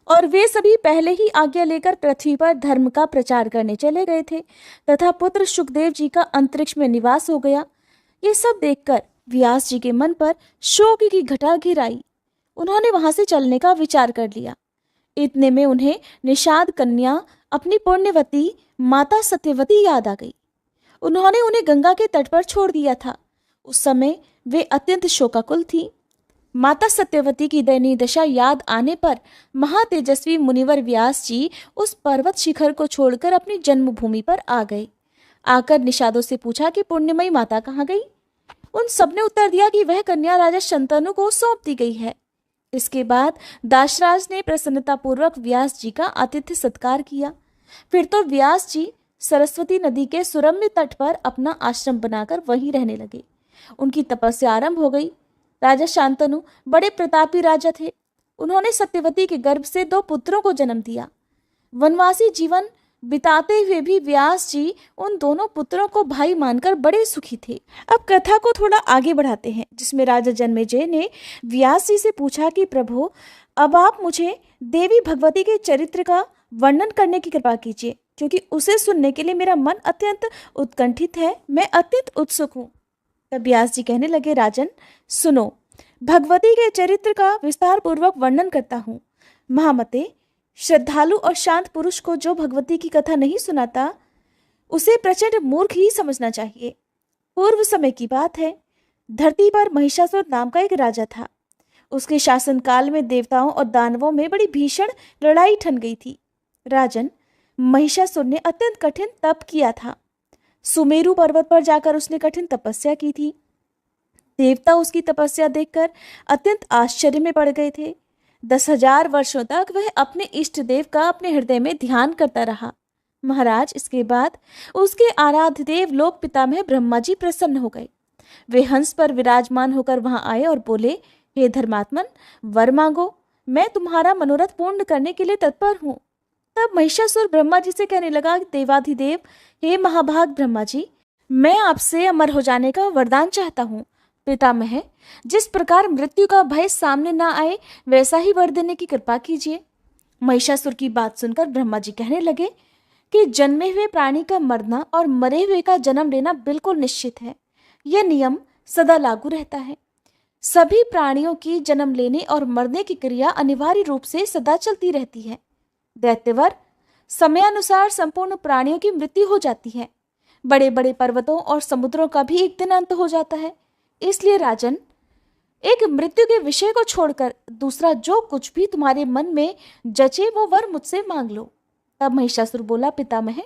और वे सभी पहले ही आज्ञा लेकर पृथ्वी पर धर्म का प्रचार करने चले गए थे तथा पुत्र सुखदेव जी का अंतरिक्ष में निवास हो गया। ये सब देखकर व्यास जी के मन पर शोक की घटा घिर आई। उन्होंने वहां से चलने का विचार कर लिया। इतने में उन्हें निषाद कन्या अपनी पुण्यवती माता सत्यवती याद आ गई। उन्होंने उन्हें गंगा के तट पर छोड़ दिया था। उस समय वे अत्यंत शोकाकुल थी। माता सत्यवती की दयनीय दशा याद आने पर महातेजस्वी मुनिवर व्यास जी उस पर्वत शिखर को छोड़कर अपनी जन्मभूमि पर आ गए। आकर निषादों से पूछा कि पुण्यमयी माता कहाँ गई। उन सबने उत्तर दिया कि वह कन्या राजा शंतनु को सौंप दी गई है। इसके बाद दासराज ने प्रसन्नतापूर्वक व्यास जी का आतिथ्य सत्कार किया। फिर तो व्यास जी सरस्वती नदी के सुरम्य तट पर अपना आश्रम बनाकर वहीं रहने लगे। उनकी तपस्या आरंभ हो गई। राजा शांतनु बड़े प्रतापी राजा थे। उन्होंने सत्यवती के गर्भ से 2 पुत्रों को जन्म दिया। वनवासी जीवन बिताते हुए भी व्यास जी उन दोनों पुत्रों को भाई मानकर बड़े सुखी थे। अब कथा को थोड़ा आगे बढ़ाते हैं, जिसमें राजा जन्मेजय ने व्यास जी से पूछा कि प्रभु, अब आप मुझे देवी भगवती के चरित्र का वर्णन करने की कृपा कीजिए, क्योंकि उसे सुनने के लिए मेरा मन अत्यंत उत्कंठित है, मैं अत्यंत उत्सुक हूँ। तब व्यास जी कहने लगे, राजन सुनो, भगवती के चरित्र का विस्तार पूर्वक वर्णन करता हूँ। महामते, श्रद्धालु और शांत पुरुष को जो भगवती की कथा नहीं सुनाता उसे प्रचंड मूर्ख ही समझना चाहिए। पूर्व समय की बात है। धरती पर महिषासुर नाम का एक राजा था। उसके शासनकाल में देवताओं और दानवों में बड़ी भीषण लड़ाई ठन गई थी। राजन, महिषासुर ने अत्यंत कठिन तप किया था। सुमेरु पर्वत पर जाकर उसने कठिन तपस्या की थी। देवता उसकी तपस्या देखकर अत्यंत आश्चर्य में पड़ गए थे। 10,000 वर्षों तक वह अपने इष्ट देव का अपने हृदय में ध्यान करता रहा। महाराज, इसके बाद उसके आराध्य देव लोक पितामह ब्रह्मा जी प्रसन्न हो गए। वे हंस पर विराजमान होकर वहां आए और बोले, हे धर्मात्मन, वर मांगो, मैं तुम्हारा मनोरथ पूर्ण करने के लिए तत्पर हूँ। तब महिषासुर ब्रह्मा जी से कहने लगा, देवाधिदेव, हे महाभाग ब्रह्मा जी, मैं आपसे अमर हो जाने का वरदान चाहता हूँ। पितामह, जिस प्रकार मृत्यु का भय सामने ना आए वैसा ही वर देने की कृपा कीजिए। महिषासुर की बात सुनकर ब्रह्मा जी कहने लगे कि जन्मे हुए प्राणी का मरना और मरे हुए का जन्म लेना बिल्कुल निश्चित है। यह नियम सदा लागू रहता है। सभी प्राणियों की जन्म लेने और मरने की क्रिया अनिवार्य रूप से सदा चलती रहती है। दैत्यवर, समयानुसार संपूर्ण प्राणियों की मृत्यु हो जाती है। बड़े बड़े पर्वतों और समुद्रों का भी एक दिन अंत हो जाता है। इसलिए राजन, एक मृत्यु के विषय को छोड़कर दूसरा जो कुछ भी तुम्हारे मन में जचे वो वर मुझसे मांग लो। तब महिषासुर बोला, पितामह,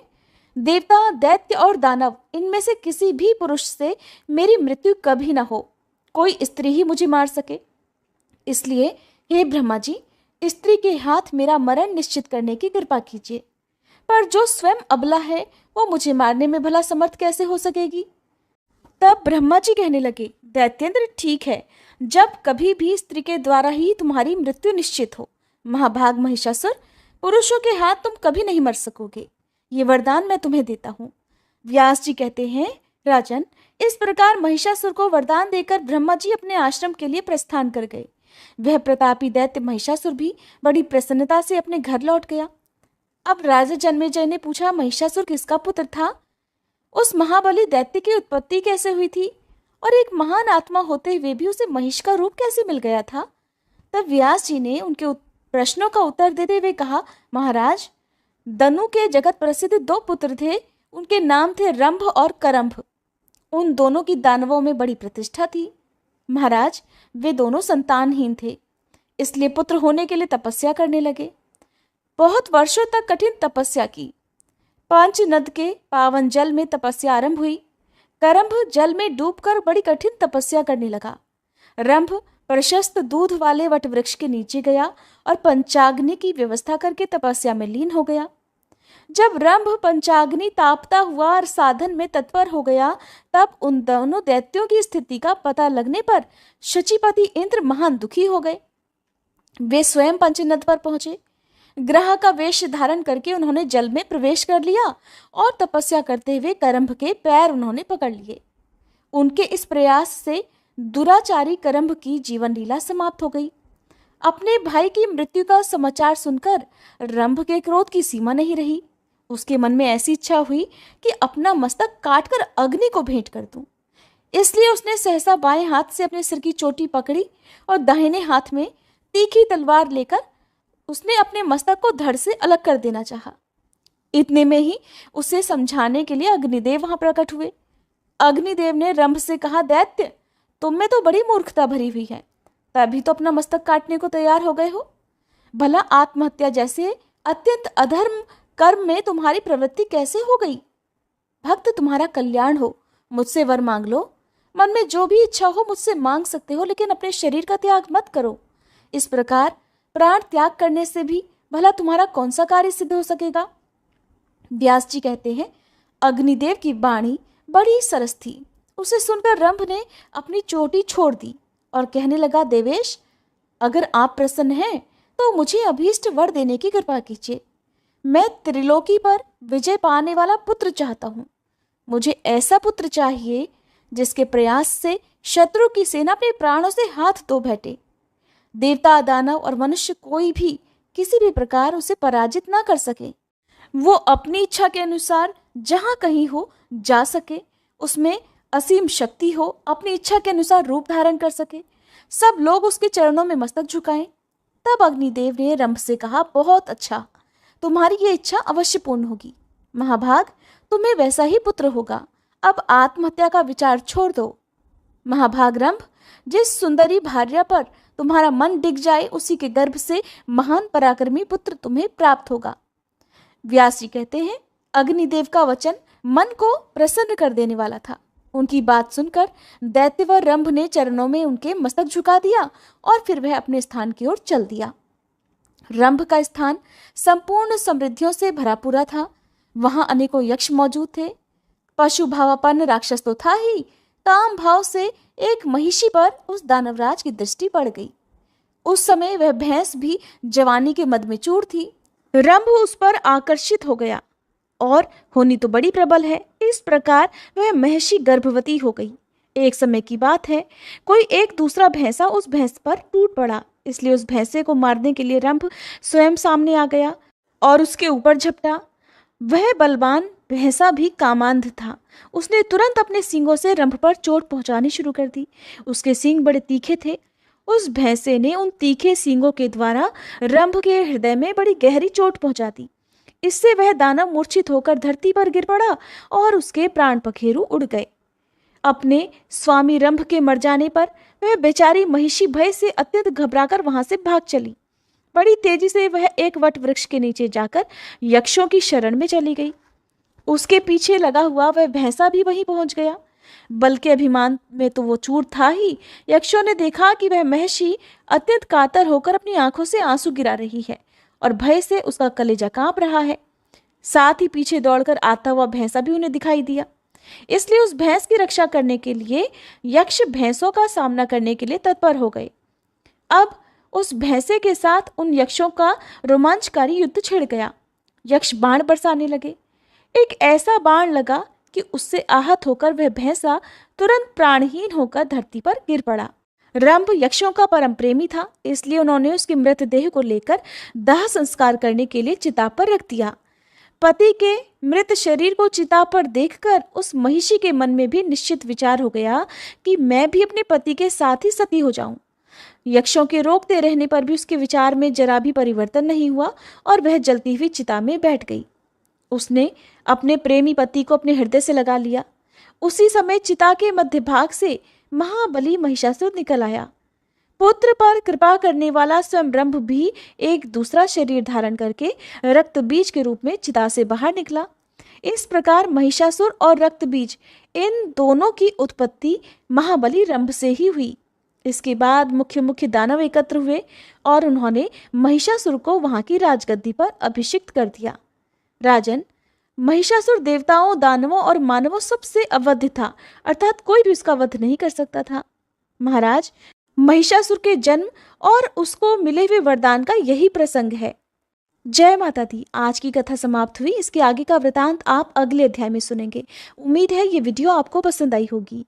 देवता, दैत्य और दानव, इनमें से किसी भी पुरुष से मेरी मृत्यु कभी ना हो। कोई स्त्री ही मुझे मार सके। इसलिए हे ब्रह्मा जी, स्त्री के हाथ मेरा मरण निश्चित करने की कृपा कीजिए। पर जो स्वयं अबला है वो मुझे मारने में भला समर्थ कैसे हो सकेगी। तब ब्रह्मा जी कहने लगे, दैत्येंद्र, ठीक है, जब कभी भी स्त्री के द्वारा ही तुम्हारी मृत्यु निश्चित हो। महाभाग महिषासुर, पुरुषों के हाथ तुम कभी नहीं मर सकोगे। ये वरदान मैं तुम्हें देता हूँ। व्यास जी कहते हैं, राजन, इस प्रकार महिषासुर को वरदान देकर ब्रह्मा जी अपने आश्रम के लिए प्रस्थान कर गए। वह प्रतापी दैत्य महिषासुर भी बड़ी प्रसन्नता से अपने घर लौट गया। अब राजा जन्मेजय ने पूछा, महिषासुर किसका पुत्र था? उस महाबली दैत्य की उत्पत्ति कैसे हुई थी? और एक महान आत्मा होते हुए भी उसे महिष का रूप कैसे मिल गया था? तब व्यास जी ने उनके प्रश्नों का उत्तर देते हुए कहा, महाराज, दनु के जगत प्रसिद्ध 2 पुत्र थे। उनके नाम थे रंभ और करंभ। उन दोनों की दानवों में बड़ी प्रतिष्ठा थी। महाराज, वे दोनों संतानहीन थे, इसलिए पुत्र होने के लिए तपस्या करने लगे। बहुत वर्षों तक कठिन तपस्या की। पंचनद के पावन जल में तपस्या आरंभ हुई। करंभ जल में डूबकर बड़ी कठिन तपस्या करने लगा। रंभ प्रशस्त दूध वाले वट वृक्ष के नीचे गया और पंचाग्नि की व्यवस्था करके तपस्या में लीन हो गया। जब रंभ पंचाग्नि तापता हुआ और साधन में तत्पर हो गया, तब उन दोनों दैत्यों की स्थिति का पता लगने पर शचीपति इंद्र महान दुखी हो गए। वे स्वयं पंचनद पर पहुंचे। ग्रह का वेश धारण करके उन्होंने जल में प्रवेश कर लिया और तपस्या करते हुए करंभ के पैर उन्होंने पकड़ लिए। उनके इस प्रयास से दुराचारी करंभ की जीवन लीला समाप्त हो गई। अपने भाई की मृत्यु का समाचार सुनकर रंभ के क्रोध की सीमा नहीं रही। उसके मन में ऐसी इच्छा हुई कि अपना मस्तक काटकर अग्नि को भेंट कर दूं। इसलिए उसने सहसा बाएं हाथ से अपने सिर की चोटी पकड़ी और दाहिने हाथ में तीखी तलवार लेकर उसने अपने मस्तक को धड़ से अलग कर देना चाहा। इतने में ही उसे समझाने के लिए अग्निदेव वहां प्रकट हुए। अग्निदेव ने रंभ से कहा, दैत्य, तुम में तो बड़ी मूर्खता भरी हुई है, तभी तो अपना मस्तक काटने को तैयार हो गए हो। भला आत्महत्या जैसे अत्यंत अधर्म कर्म में तुम्हारी प्रवृत्ति कैसे हो गई? भक्त, तुम्हारा कल्याण हो, मुझसे वर मांग लो। मन में जो भी इच्छा हो मुझसे मांग सकते हो, लेकिन अपने शरीर का त्याग मत करो। इस प्रकार प्राण त्याग करने से भी भला तुम्हारा कौन सा कार्य सिद्ध हो सकेगा? व्यास जी कहते हैं, अग्निदेव की वाणी बड़ी सरस थी। उसे सुनकर रंभ ने अपनी चोटी छोड़ दी और कहने लगा, देवेश, अगर आप प्रसन्न हैं तो मुझे अभीष्ट वर देने की कृपा कीजिए। मैं त्रिलोकी पर विजय पाने वाला पुत्र चाहता हूँ। मुझे ऐसा पुत्र चाहिए जिसके प्रयास से शत्रु की सेना अपने प्राणों से हाथ धो बैठे। देवता, दानव और मनुष्य कोई भी किसी भी प्रकार उसे पराजित ना कर सके। वो अपनी इच्छा के अनुसार जहाँ कहीं हो जा सके, उसमें असीम शक्ति हो, अपनी इच्छा के अनुसार रूप धारण कर सके, सब लोग उसके चरणों में मस्तक झुकाएं। तब अग्निदेव ने रंभ से कहा, बहुत अच्छा, तुम्हारी ये इच्छा अवश्य पूर्ण होगी। महाभाग, तुम्हें वैसा ही पुत्र होगा। अब आत्महत्या का विचार छोड़ दो। महाभाग रंभ, जिस सुंदरी भार्या पर तुम्हारा मन डिग जाए, उसी के गर्भ से महान पराक्रमी पुत्र तुम्हें प्राप्त होगा। व्यास जी कहते हैं, अग्निदेव का वचन मन को प्रसन्न कर देने वाला था। उनकी बात सुनकर दैत्यवर रंभ ने चरणों में उनके मस्तक झुका दिया और फिर वह अपने स्थान की ओर चल दिया। रंभ का स्थान संपूर्ण समृद्धियों से भरा पूरा था। वहां अनेकों यक्ष मौजूद थे। पशु भावापन्न राक्षस तो था ही, काम भाव से एक महिषी पर उस दानवराज की दृष्टि पड़ गई। उस समय वह भैंस भी जवानी के मद में चूर थी। रंभ उस पर आकर्षित हो गया और होनी तो बड़ी प्रबल है। इस प्रकार वह महिषी गर्भवती हो गई। एक समय की बात है, कोई एक दूसरा भैंसा उस भैंस पर टूट पड़ा, इसलिए उस भैंसे को मारने के लिए रंभ स्वयं सामने आ गया और उसके ऊपर झपटा। वह बलवान भैंसा भी कामांध था। उसने तुरंत अपने सींगों से रंभ पर चोट पहुंचानी शुरू कर दी। उसके सींग बड़े तीखे थे। उस भैंसे ने उन तीखे सींगों के द्वारा रंभ के हृदय में बड़ी गहरी चोट पहुंचा दी। इससे वह दानव मूर्छित होकर धरती पर गिर पड़ा और उसके प्राण पखेरु उड़ गए। अपने स्वामी रंभ के मर जाने पर वह बेचारी महिषी भय से अत्यंत घबराकर वहां से भाग चली। बड़ी तेजी से वह एक वट वृक्ष के नीचे जाकर यक्षों की शरण में चली गई। उसके पीछे लगा हुआ वह भैंसा भी वहीं पहुंच गया। बल के अभिमान में तो वो चूर था ही। यक्षों ने देखा कि वह महिषी अत्यंत कातर होकर अपनी आंखों से आंसू गिरा रही है और भय से उसका कलेजा कांप रहा है। साथ ही पीछे दौड़कर आता हुआ भैंसा भी उन्हें दिखाई दिया। इसलिए उस भैंस की रक्षा करने के लिए यक्ष भैंसों का सामना करने के लिए तत्पर हो गए। अब उस भैंसे के साथ उन यक्षों का रोमांचकारी युद्ध छिड़ गया। यक्ष बाण बरसाने लगे। एक ऐसा बाण लगा कि उससे आहत होकर वह भैंसा तुरंत प्राणहीन होकर धरती पर गिर पड़ा। रंभ यक्षों का परम प्रेमी था, इसलिए उन्होंने उसके मृतदेह को लेकर दाह संस्कार करने के लिए चिता पर रख दिया। पति के मृत शरीर को चिता पर देखकर उस महिषी के मन में भी निश्चित विचार हो गया कि मैं भी अपने पति के साथ ही सती हो जाऊं। यक्षों के रोकते रहने पर भी उसके विचार में जरा भी परिवर्तन नहीं हुआ और वह जलती हुई चिता में बैठ गई। उसने अपने प्रेमी पति को अपने हृदय से लगा लिया। उसी समय चिता के मध्य भाग से महाबली महिषासुर निकल आया। पुत्र पर कृपा करने वाला स्वयं ब्रह्म भी एक दूसरा शरीर धारण करके रक्त बीज के रूप में चिता से बाहर निकला। इस प्रकार महिषासुर और रक्त बीज इन दोनों की उत्पत्ति महाबली रंभ से ही हुई। इसके बाद मुख्य मुख्य दानव एकत्र हुए और उन्होंने महिषासुर को वहां की राजगद्दी पर अभिषिक्त कर दिया। राजन, महिषासुर देवताओं, दानवों और मानवों सबसे अवध्य था, अर्थात कोई भी उसका वध नहीं कर सकता था। महाराज, महिषासुर के जन्म और उसको मिले हुए वरदान का यही प्रसंग है। जय माता दी। आज की कथा समाप्त हुई। इसके आगे का वृतांत आप अगले अध्याय में सुनेंगे। उम्मीद है ये वीडियो आपको पसंद आई होगी।